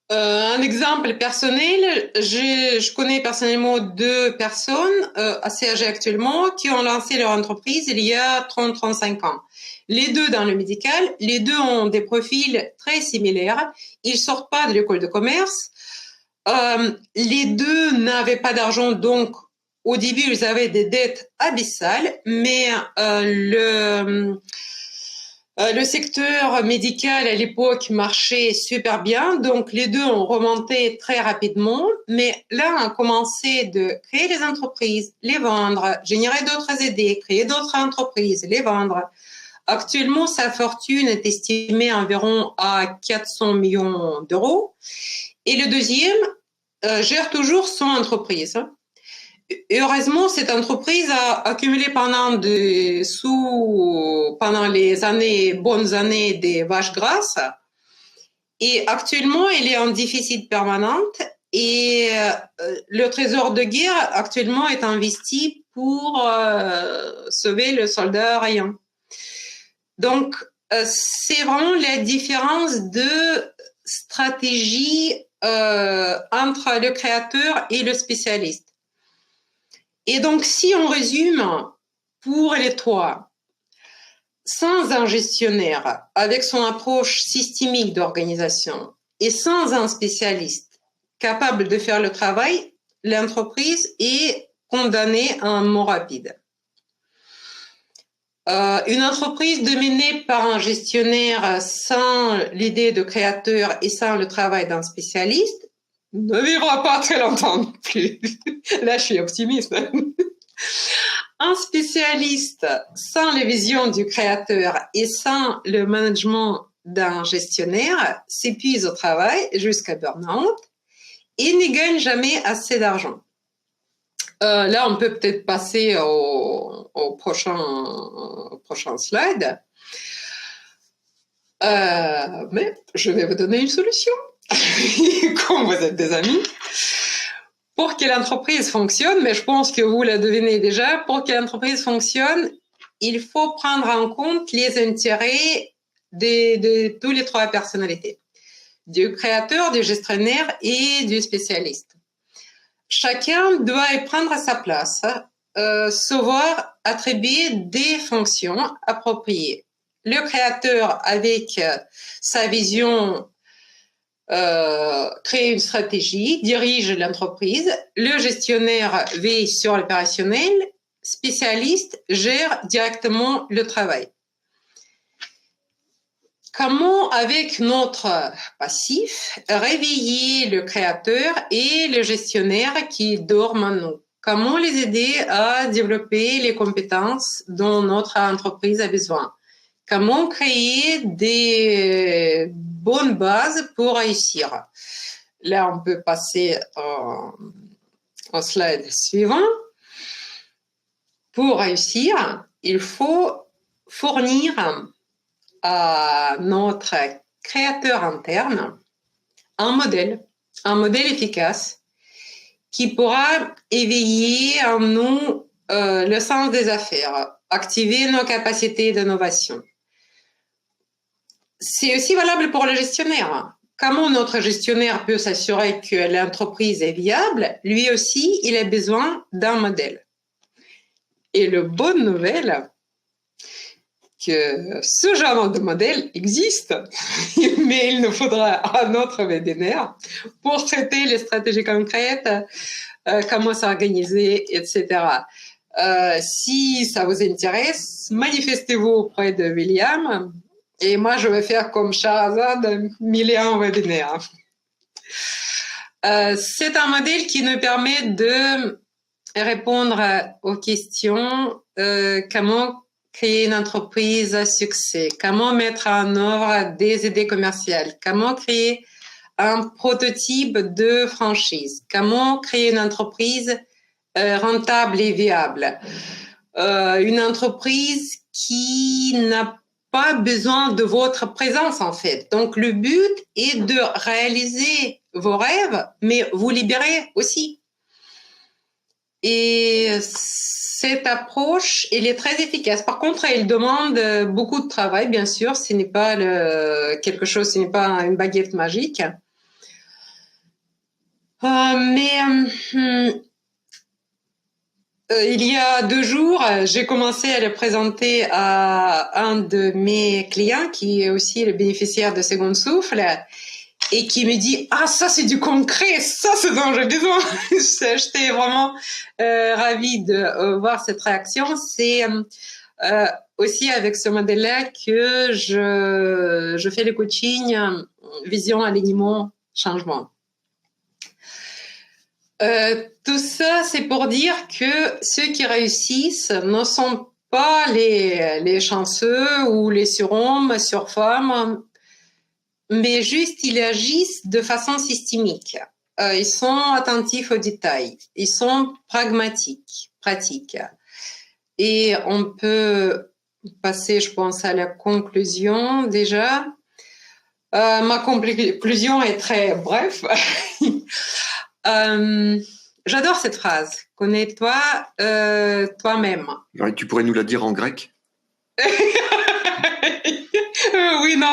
Un exemple personnel, je connais personnellement 2 personnes assez âgées actuellement qui ont lancé leur entreprise il y a 30-35 ans. Les 2 dans le médical, les 2 ont des profils très similaires. Ils sortent pas de l'école de commerce. Les 2 n'avaient pas d'argent, donc au début ils avaient des dettes abyssales, mais le secteur médical à l'époque marchait super bien, donc les 2 ont remonté très rapidement, mais là on a commencé de créer des entreprises, les vendre, générer d'autres idées, créer d'autres entreprises, les vendre. Actuellement, sa fortune est estimée environ à 400 millions d'euros. Et le deuxième gère toujours son entreprise. Et heureusement, cette entreprise a accumulé pendant les bonnes années des vaches grasses. Et actuellement, elle est en déficit permanent. Et le trésor de guerre actuellement est investi pour sauver le soldat Ryan. Donc, c'est vraiment la différence de stratégie entre le créateur et le spécialiste. Et donc, si on résume pour les 3, sans un gestionnaire avec son approche systémique d'organisation et sans un spécialiste capable de faire le travail, l'entreprise est condamnée à un mort rapide. Une entreprise dominée par un gestionnaire sans l'idée de créateur et sans le travail d'un spécialiste ne vivra pas très longtemps non plus. Là, je suis optimiste. Un spécialiste sans les visions du créateur et sans le management d'un gestionnaire s'épuise au travail jusqu'à burn-out et ne gagne jamais assez d'argent. Là, on peut peut-être passer au prochain slide. Mais je vais vous donner une solution. Comme vous êtes des amis. Pour que l'entreprise fonctionne, mais je pense que vous la devinez déjà, pour que l'entreprise fonctionne, il faut prendre en compte les intérêts de tous les 3 personnalités, du créateur, du gestionnaire et du spécialiste. Chacun doit y prendre sa place, savoir attribuer des fonctions appropriées. Le créateur, avec sa vision, crée une stratégie, dirige l'entreprise. Le gestionnaire veille sur l'opérationnel. Spécialiste gère directement le travail. Comment, avec notre passif, réveiller le créateur et le gestionnaire qui dorment en nous? Comment les aider à développer les compétences dont notre entreprise a besoin? Comment créer des bonnes bases pour réussir? Là, on peut passer au slide suivant. Pour réussir, il faut fournir à notre créateur interne un modèle efficace qui pourra éveiller en nous le sens des affaires, activer nos capacités d'innovation. C'est aussi valable pour le gestionnaire. Comment notre gestionnaire peut s'assurer que l'entreprise est viable? Lui aussi, il a besoin d'un modèle. Et la bonne nouvelle, que ce genre de modèle existe, mais il nous faudra un autre webinaire pour traiter les stratégies concrètes, comment s'organiser, etc. Si ça vous intéresse, manifestez-vous auprès de William. Et moi, je vais faire comme Shahrazad, 1001 webinaires. C'est un modèle qui nous permet de répondre aux questions comment créer une entreprise à succès, comment mettre en œuvre des idées commerciales, comment créer un prototype de franchise, comment créer une entreprise rentable et viable, une entreprise qui n'a pas besoin de votre présence, en fait. Donc, le but est de réaliser vos rêves, mais vous libérer aussi. Et cette approche, elle est très efficace. Par contre, elle demande beaucoup de travail, bien sûr. Ce n'est pas quelque chose, ce n'est pas une baguette magique. Il y a 2 jours, j'ai commencé à le présenter à un de mes clients qui est aussi le bénéficiaire de Second Souffle et qui me dit « Ah, ça c'est du concret, ça c'est dont j'ai besoin !» J'étais vraiment ravie de voir cette réaction. C'est aussi avec ce modèle-là que je fais le coaching vision, alignement, changement. Tout ça, c'est pour dire que ceux qui réussissent ne sont pas les chanceux ou les surhommes, surfemmes, mais juste ils agissent de façon systémique. Ils sont attentifs aux détails, ils sont pragmatiques, pratiques. Et on peut passer, je pense, à la conclusion déjà. Ma conclusion est très bref. J'adore cette phrase. Connais-toi toi-même. Ouais, tu pourrais nous la dire en grec? Oui, non,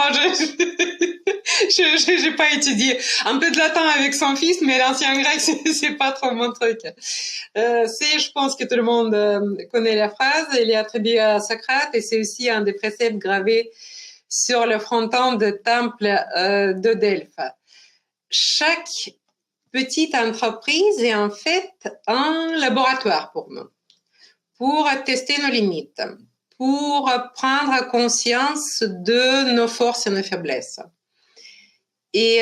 j'ai pas étudié. Un peu de latin avec son fils, mais l'ancien grec, c'est pas trop mon truc. Je pense que tout le monde connaît la phrase. Elle est attribuée à Socrate et c'est aussi un des préceptes gravés sur le fronton de temple de Delphes. Chaque petite entreprise est en fait un laboratoire pour nous, pour tester nos limites, pour prendre conscience de nos forces et nos faiblesses. Et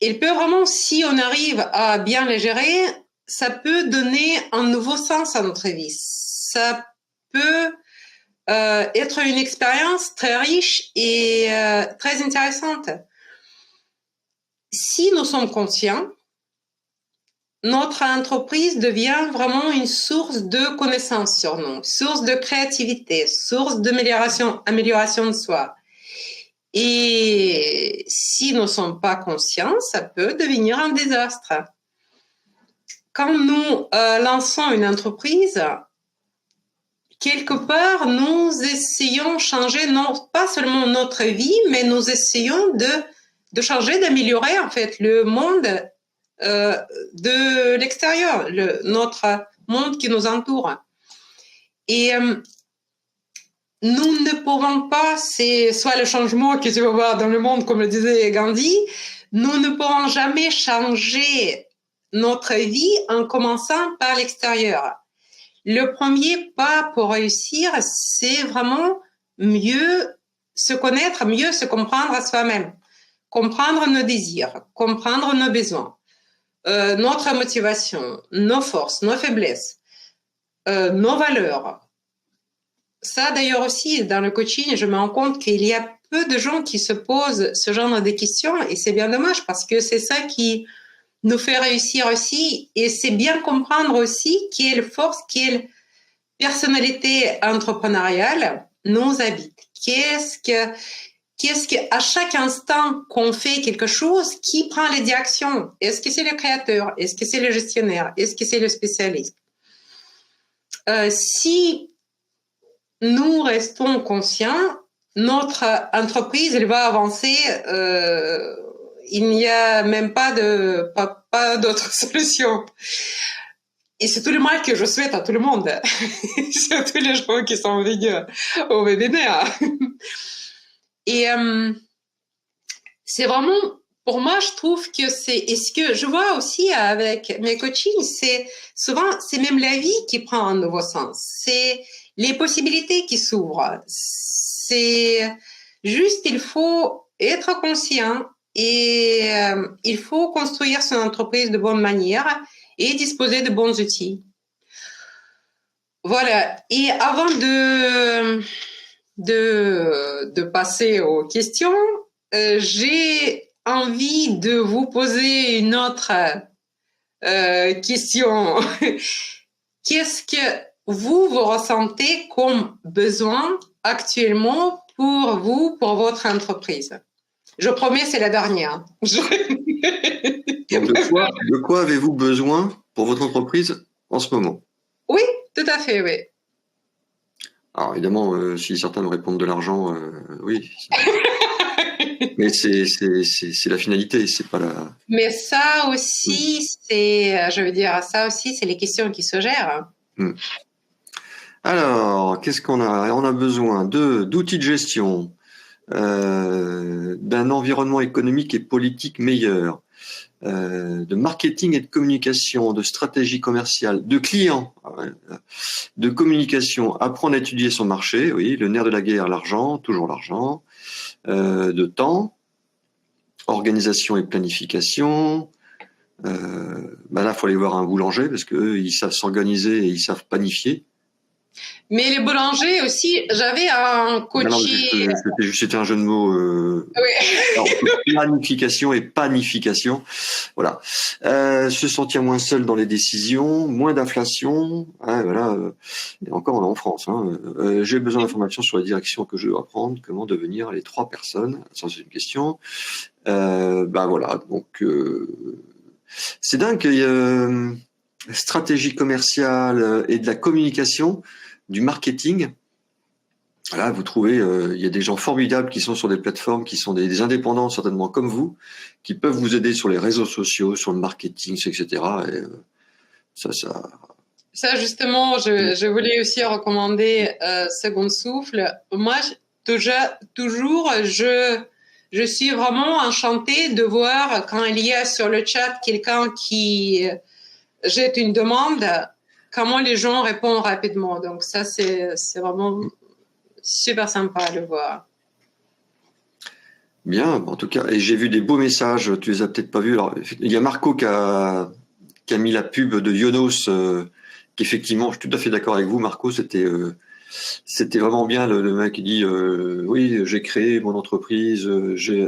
il peut vraiment, si on arrive à bien les gérer, ça peut donner un nouveau sens à notre vie. Ça peut être une expérience très riche et très intéressante. Si nous sommes conscients, notre entreprise devient vraiment une source de connaissances sur nous, source de créativité, source d'amélioration de soi. Et si nous ne sommes pas conscients, ça peut devenir un désastre. Quand nous lançons une entreprise, quelque part, nous essayons de changer non pas seulement notre vie, mais nous essayons de changer, d'améliorer en fait le monde de l'extérieur, notre monde qui nous entoure. Et nous ne pouvons pas, c'est soit le changement que tu vas voir dans le monde, comme le disait Gandhi, nous ne pourrons jamais changer notre vie en commençant par l'extérieur. Le premier pas pour réussir, c'est vraiment mieux se connaître, mieux se comprendre à soi-même, comprendre nos désirs, comprendre nos besoins. Notre motivation, nos forces, nos faiblesses, nos valeurs. Ça, d'ailleurs aussi, dans le coaching, je me rends compte qu'il y a peu de gens qui se posent ce genre de questions et c'est bien dommage parce que c'est ça qui nous fait réussir aussi et c'est bien comprendre aussi quelle force, quelle personnalité entrepreneuriale nous habite. Qu'est-ce que, à chaque instant qu'on fait quelque chose, qui prend les directions? Est-ce que c'est le créateur? Est-ce que c'est le gestionnaire? Est-ce que c'est le spécialiste? Si nous restons conscients, notre entreprise, elle va avancer. Il n'y a même pas d'autre solution. Et c'est tout le mal que je souhaite à tout le monde, surtout les gens qui sont venus au webinaire. Et c'est vraiment, pour moi, je trouve que et ce que je vois aussi avec mes coachings, c'est même la vie qui prend un nouveau sens. C'est les possibilités qui s'ouvrent. C'est juste, il faut être conscient et il faut construire son entreprise de bonne manière et disposer de bons outils. Voilà. Et avant de passer aux questions, j'ai envie de vous poser une autre question. Qu'est-ce que vous ressentez comme besoin actuellement pour vous, pour votre entreprise. Je promets, c'est la dernière. Donc, de quoi avez-vous besoin pour votre entreprise en ce moment? Oui, tout à fait, oui. Alors évidemment, si certains me répondent de l'argent, oui. Mais c'est la finalité, c'est pas la. Mais ça aussi, je veux dire, ça aussi, c'est les questions qui se gèrent. Alors, qu'est-ce qu'on a? On a besoin d'outils de gestion, d'un environnement économique et politique meilleur, de marketing et de communication, de stratégie commerciale, de clients, de communication, apprendre à étudier son marché, oui, le nerf de la guerre, l'argent, toujours l'argent, de temps, organisation et planification. Là, il faut aller voir un boulanger parce qu'eux, ils savent s'organiser et ils savent planifier. Mais les boulangers aussi, j'avais un coachier. C'était un jeu de mots. Oui. Alors, planification et panification. Voilà. Se sentir moins seul dans les décisions, moins d'inflation. Hein, voilà. Et encore, on est en France. Hein. J'ai besoin d'informations sur la direction que je dois prendre. Comment devenir les 3 personnes? Ça, c'est une question. Voilà. Donc, c'est dingue qu'il y ait stratégie commerciale et de la communication, du marketing. Là, vous trouvez, il y a des gens formidables qui sont sur des plateformes, qui sont des indépendants certainement comme vous, qui peuvent vous aider sur les réseaux sociaux, sur le marketing, etc. Et ça justement, je voulais aussi recommander Second Souffle. Moi, toujours, je suis vraiment enchantée de voir quand il y a sur le chat quelqu'un qui jette une demande, comment les gens répondent rapidement. Donc ça, c'est vraiment super sympa à le voir. Bien, en tout cas, et j'ai vu des beaux messages, tu les as peut-être pas vus. Alors, il y a Marco qui a mis la pub de Yonos, qu'effectivement, je suis tout à fait d'accord avec vous, Marco, c'était vraiment bien le mec qui dit oui, j'ai créé mon entreprise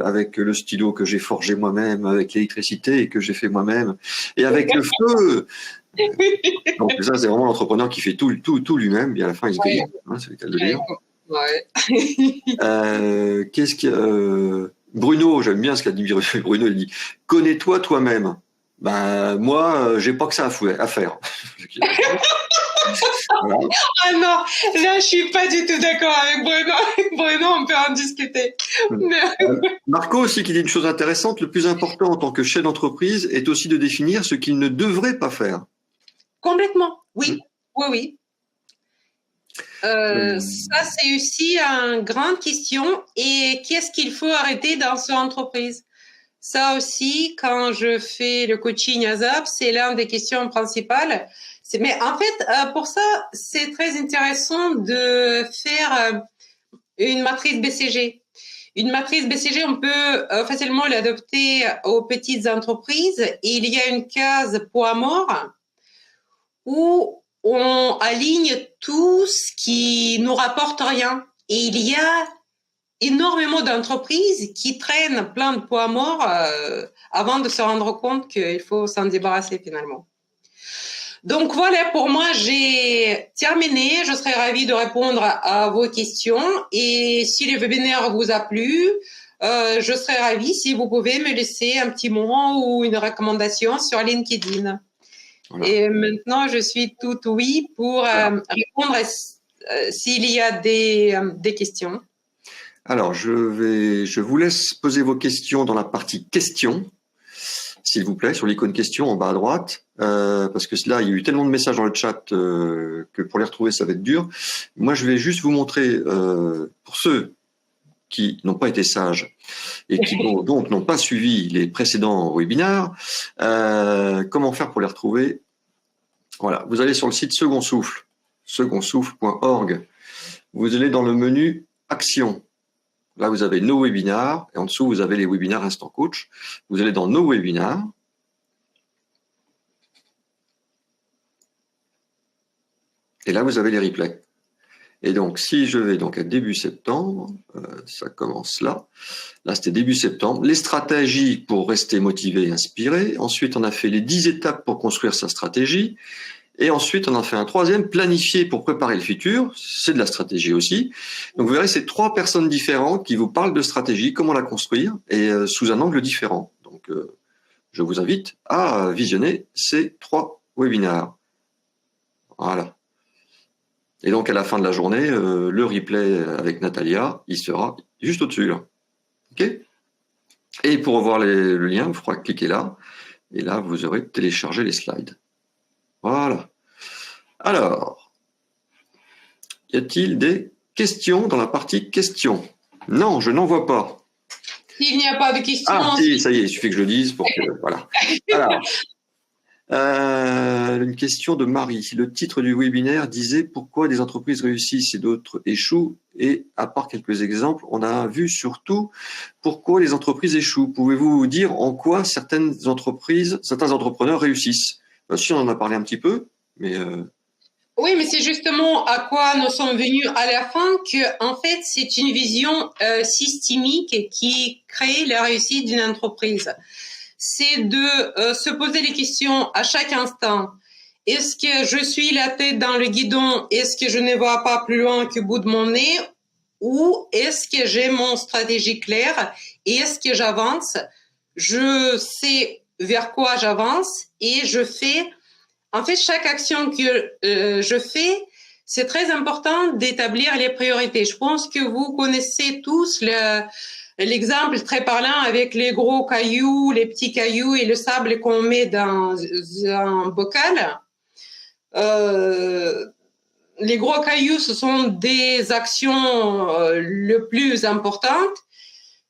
avec le stylo que j'ai forgé moi-même, avec l'électricité et que j'ai fait moi-même, et avec le feu. Donc ça, c'est vraiment l'entrepreneur qui fait tout lui-même, et à la fin, il se grille, hein, c'est le cas de le dire. Ouais. Qu'est-ce que Bruno, j'aime bien ce qu'a dit Bruno, il dit connais-toi toi-même. Moi, j'ai pas que ça à faire. Voilà. Ah non, là je suis pas du tout d'accord avec Bruno. Bruno, on peut en discuter. Marco aussi qui dit une chose intéressante, le plus important en tant que chef d'entreprise est aussi de définir ce qu'il ne devrait pas faire. Complètement, oui. Oui. Ça, c'est aussi une grande question. Et qu'est-ce qu'il faut arrêter dans son entreprise? Ça aussi, quand je fais le coaching ASAP, c'est l'une des questions principales. Mais en fait, pour ça, c'est très intéressant de faire une matrice BCG. Une matrice BCG, on peut facilement l'adopter aux petites entreprises. Et il y a une case poids mort où on aligne tout ce qui nous rapporte rien. Et il y a énormément d'entreprises qui traînent plein de poids morts avant de se rendre compte qu'il faut s'en débarrasser finalement. Donc voilà, pour moi, j'ai terminé. Je serais ravie de répondre à vos questions. Et si le webinaire vous a plu, je serais ravie si vous pouvez me laisser un petit mot ou une recommandation sur LinkedIn. Voilà. Et maintenant, je suis toute oui pour répondre s'il y a des questions. Alors, je vous laisse poser vos questions dans la partie questions, s'il vous plaît, sur l'icône questions en bas à droite, parce que là, il y a eu tellement de messages dans le chat que pour les retrouver, ça va être dur. Moi, je vais juste vous montrer, pour ceux qui n'ont pas été sages et qui donc n'ont pas suivi les précédents webinaires, comment faire pour les retrouver. Voilà, vous allez sur le site Second Souffle, secondsouffle.org. Vous allez dans le menu Actions. Là, vous avez nos webinars et en dessous, vous avez les webinars Instant Coach. Vous allez dans nos webinars. Et là, vous avez les replays. Et donc, si je vais donc à début septembre, ça commence là. Là, c'était début septembre. Les stratégies pour rester motivé et inspiré. Ensuite, on a fait les 10 étapes pour construire sa stratégie. Et ensuite, on en fait un troisième, planifier pour préparer le futur. C'est de la stratégie aussi. Donc, vous verrez, c'est 3 personnes différentes qui vous parlent de stratégie, comment la construire, et sous un angle différent. Donc, je vous invite à visionner ces 3 webinaires. Voilà. Et donc, à la fin de la journée, le replay avec Natalia, il sera juste au-dessus, là. OK ? Et pour revoir le lien, il faudra cliquer là. Et là, vous aurez téléchargé les slides. Voilà. Alors, y a-t-il des questions dans la partie questions? Non, je n'en vois pas. S'il n'y a pas de questions... Ah, si, ça y est, il suffit que je le dise pour que... Voilà. Alors, une question de Marie. Le titre du webinaire disait pourquoi des entreprises réussissent et d'autres échouent. Et à part quelques exemples, on a vu surtout pourquoi les entreprises échouent. Pouvez-vous dire en quoi certains entrepreneurs réussissent? Si, on en a parlé un petit peu, mais... Oui, mais c'est justement à quoi nous sommes venus à la fin que, en fait, c'est une vision systémique qui crée la réussite d'une entreprise. C'est de se poser les questions à chaque instant. Est-ce que je suis la tête dans le guidon? Est-ce que je ne vois pas plus loin que bout de mon nez? Ou est-ce que j'ai mon stratégie claire? Est-ce que j'avance? Je sais vers quoi j'avance et je fais. En fait, chaque action que je fais, c'est très important d'établir les priorités. Je pense que vous connaissez tous l'exemple très parlant avec les gros cailloux, les petits cailloux et le sable qu'on met dans un bocal. Les gros cailloux, ce sont des actions le plus importantes.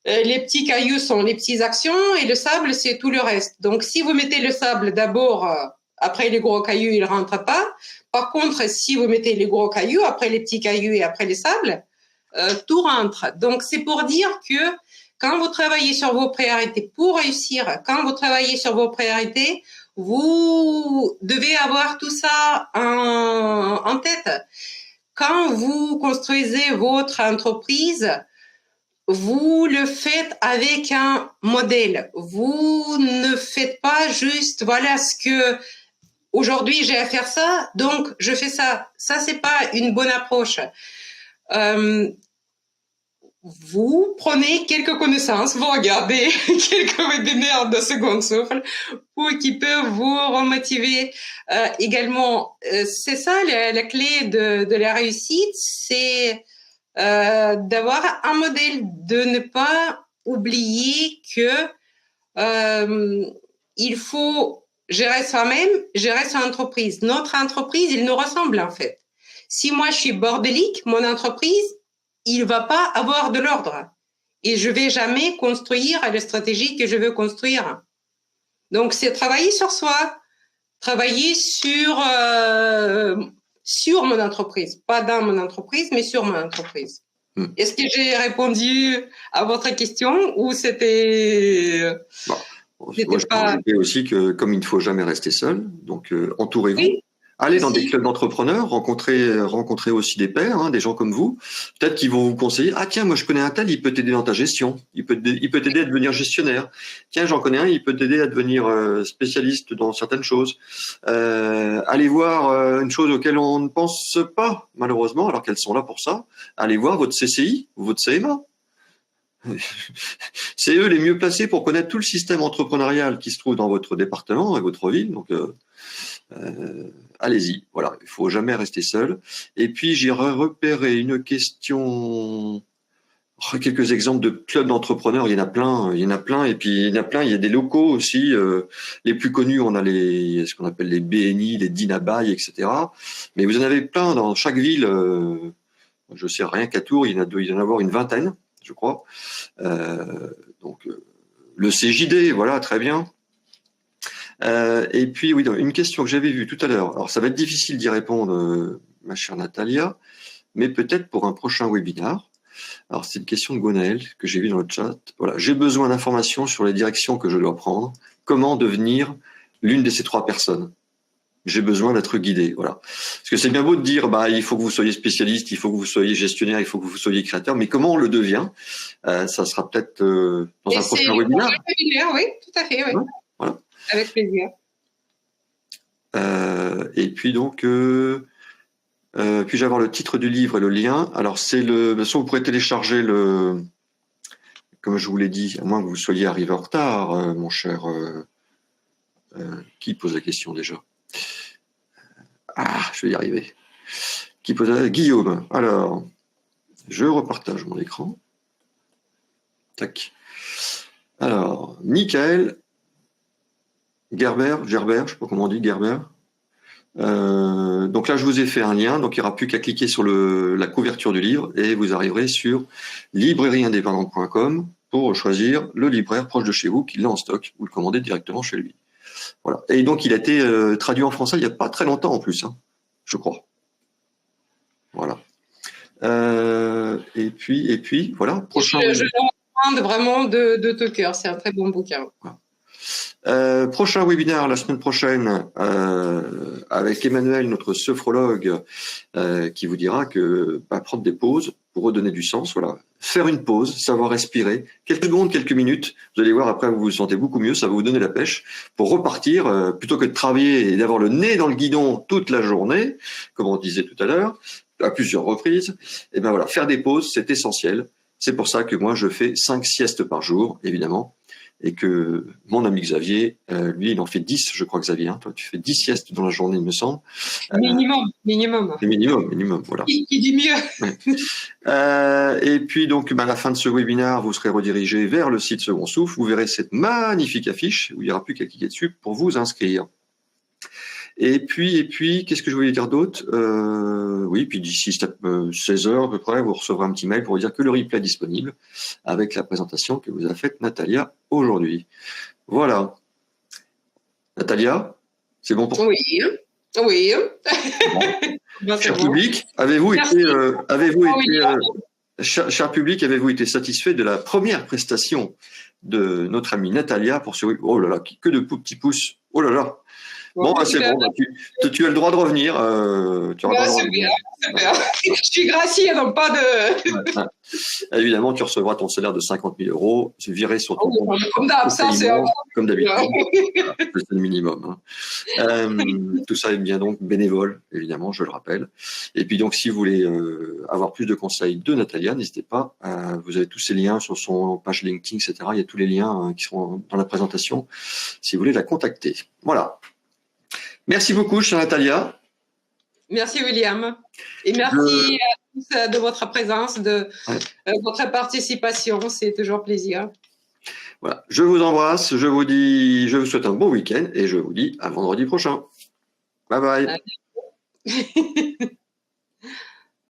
Les petits cailloux sont les petites actions et le sable, c'est tout le reste. Donc, si vous mettez le sable d'abord, après les gros cailloux, il ne rentre pas. Par contre, si vous mettez les gros cailloux, après les petits cailloux et après les sables, tout rentre. Donc, c'est pour dire que quand vous travaillez sur vos priorités pour réussir, quand vous travaillez sur vos priorités, vous devez avoir tout ça en tête. Quand vous construisez votre entreprise, vous le faites avec un modèle. Vous ne faites pas juste, voilà ce que aujourd'hui j'ai à faire ça, donc je fais ça. Ça, c'est pas une bonne approche. Vous prenez quelques connaissances, vous regardez quelques webinaires de Second Souffle qui peuvent vous remotiver également. C'est ça la clé de la réussite, c'est d'avoir un modèle, de ne pas oublier que il faut gérer soi-même, gérer son entreprise. Notre entreprise, il nous ressemble en fait. Si moi je suis bordélique, mon entreprise, il va pas avoir de l'ordre. Et je vais jamais construire la stratégie que je veux construire. Donc, c'est travailler sur soi, travailler sur mon entreprise. Pas dans mon entreprise, mais sur mon entreprise. Est-ce que j'ai répondu à votre question ou c'était... Moi, je peux rajouter aussi que comme il ne faut jamais rester seul, donc entourez-vous. Oui. Allez dans des clubs d'entrepreneurs, rencontrez aussi des pairs, des gens comme vous. Peut-être qu'ils vont vous conseiller. Ah tiens, moi je connais un tel, il peut t'aider dans ta gestion. Il peut t'aider à devenir gestionnaire. Tiens, j'en connais un, il peut t'aider à devenir spécialiste dans certaines choses. Allez voir une chose auquel on ne pense pas, malheureusement, alors qu'elles sont là pour ça. Allez voir votre CCI ou votre CMA. C'est eux les mieux placés pour connaître tout le système entrepreneurial qui se trouve dans votre département et votre ville. Donc, allez-y. Voilà, il faut jamais rester seul. Et puis, j'ai repéré une question, quelques exemples de clubs d'entrepreneurs. Il y en a plein. Et puis, il y a des locaux aussi. Les plus connus, on a ce qu'on appelle les BNI, les Dinabaye, etc. Mais vous en avez plein dans chaque ville. Je sais rien qu'à Tours, il y en a avoir une vingtaine, je crois. Donc, le CJD, voilà, très bien. Et puis, oui, une question que j'avais vue tout à l'heure. Alors, ça va être difficile d'y répondre, ma chère Natalia, mais peut-être pour un prochain webinaire. Alors, c'est une question de Gwenaël que j'ai vue dans le chat. Voilà, j'ai besoin d'informations sur les directions que je dois prendre. Comment devenir l'une de ces 3 personnes? J'ai besoin d'être guidé, voilà. Parce que c'est bien beau de dire, il faut que vous soyez spécialiste, il faut que vous soyez gestionnaire, il faut que vous soyez créateur, mais comment on le devient? Ça sera peut-être dans un prochain webinaire. Oui, tout à fait, oui. Voilà. Avec plaisir. Et puis donc, puis-je avoir le titre du livre et le lien? Alors c'est de toute façon, vous pourrez télécharger comme je vous l'ai dit, à moins que vous soyez arrivé en retard, mon cher. Qui pose la question déjà? Je vais y arriver. Qui pose Guillaume. Alors, je repartage mon écran. Tac. Alors, Michael Gerber, je ne sais pas comment on dit, Gerber. Donc là, je vous ai fait un lien, donc il n'y aura plus qu'à cliquer sur la couverture du livre et vous arriverez sur librairieindépendante.com pour choisir le libraire proche de chez vous qui l'a en stock. Vous le commandez directement chez lui. Voilà. Et donc, il a été traduit en français il n'y a pas très longtemps en plus, je crois. Voilà. Et puis, voilà. Prochain. Je le recommande vraiment de tout cœur. C'est un très bon bouquin. Voilà. Prochain webinaire la semaine prochaine avec Emmanuel, notre sophrologue, qui vous dira que prendre des pauses pour redonner du sens, voilà, faire une pause, savoir respirer, quelques secondes, quelques minutes, vous allez voir après vous vous sentez beaucoup mieux, ça va vous donner la pêche pour repartir plutôt que de travailler et d'avoir le nez dans le guidon toute la journée, comme on disait tout à l'heure, à plusieurs reprises. Et ben voilà, faire des pauses, c'est essentiel. C'est pour ça que moi je fais 5 siestes par jour, évidemment. Et que mon ami Xavier, lui, il en fait 10, je crois, Xavier. Toi, tu fais 10 siestes dans la journée, il me semble. Minimum. Minimum, voilà. Qui dit mieux. Ouais. Et puis, donc, à la fin de ce webinaire, vous serez redirigé vers le site Second Souffle. Vous verrez cette magnifique affiche où il n'y aura plus qu'à cliquer dessus pour vous inscrire. Et puis, qu'est-ce que je voulais dire d'autre? Oui, puis d'ici 16 heures à peu près, vous recevrez un petit mail pour vous dire que le replay est disponible avec la présentation que vous a faite Natalia aujourd'hui. Voilà. Natalia, c'est bon pour toi? Oui. Bon. Cher public, cher public, avez-vous été satisfait de la première prestation de notre amie Natalia pour ce... Oh là là, que de petits pouces. Oh là là. Bon, c'est bon, tu as le droit de revenir. Super. Je suis graciée, donc pas de... Évidemment, tu recevras ton salaire de 50 000 euros, tu viré sur ton compte. Comme d'habitude. C'est le minimum. Tout ça est bien donc bénévole, évidemment, je le rappelle. Et puis donc, si vous voulez avoir plus de conseils de Natalia, n'hésitez pas. Vous avez tous ces liens sur son page LinkedIn, etc. Il y a tous les liens qui seront dans la présentation si vous voulez la contacter. Voilà. Merci beaucoup, chère Natalia. Merci, William. Et merci à tous de votre présence, de votre participation. C'est toujours plaisir. Voilà. Je vous embrasse. Je vous souhaite un bon week-end et je vous dis à vendredi prochain. Bye bye.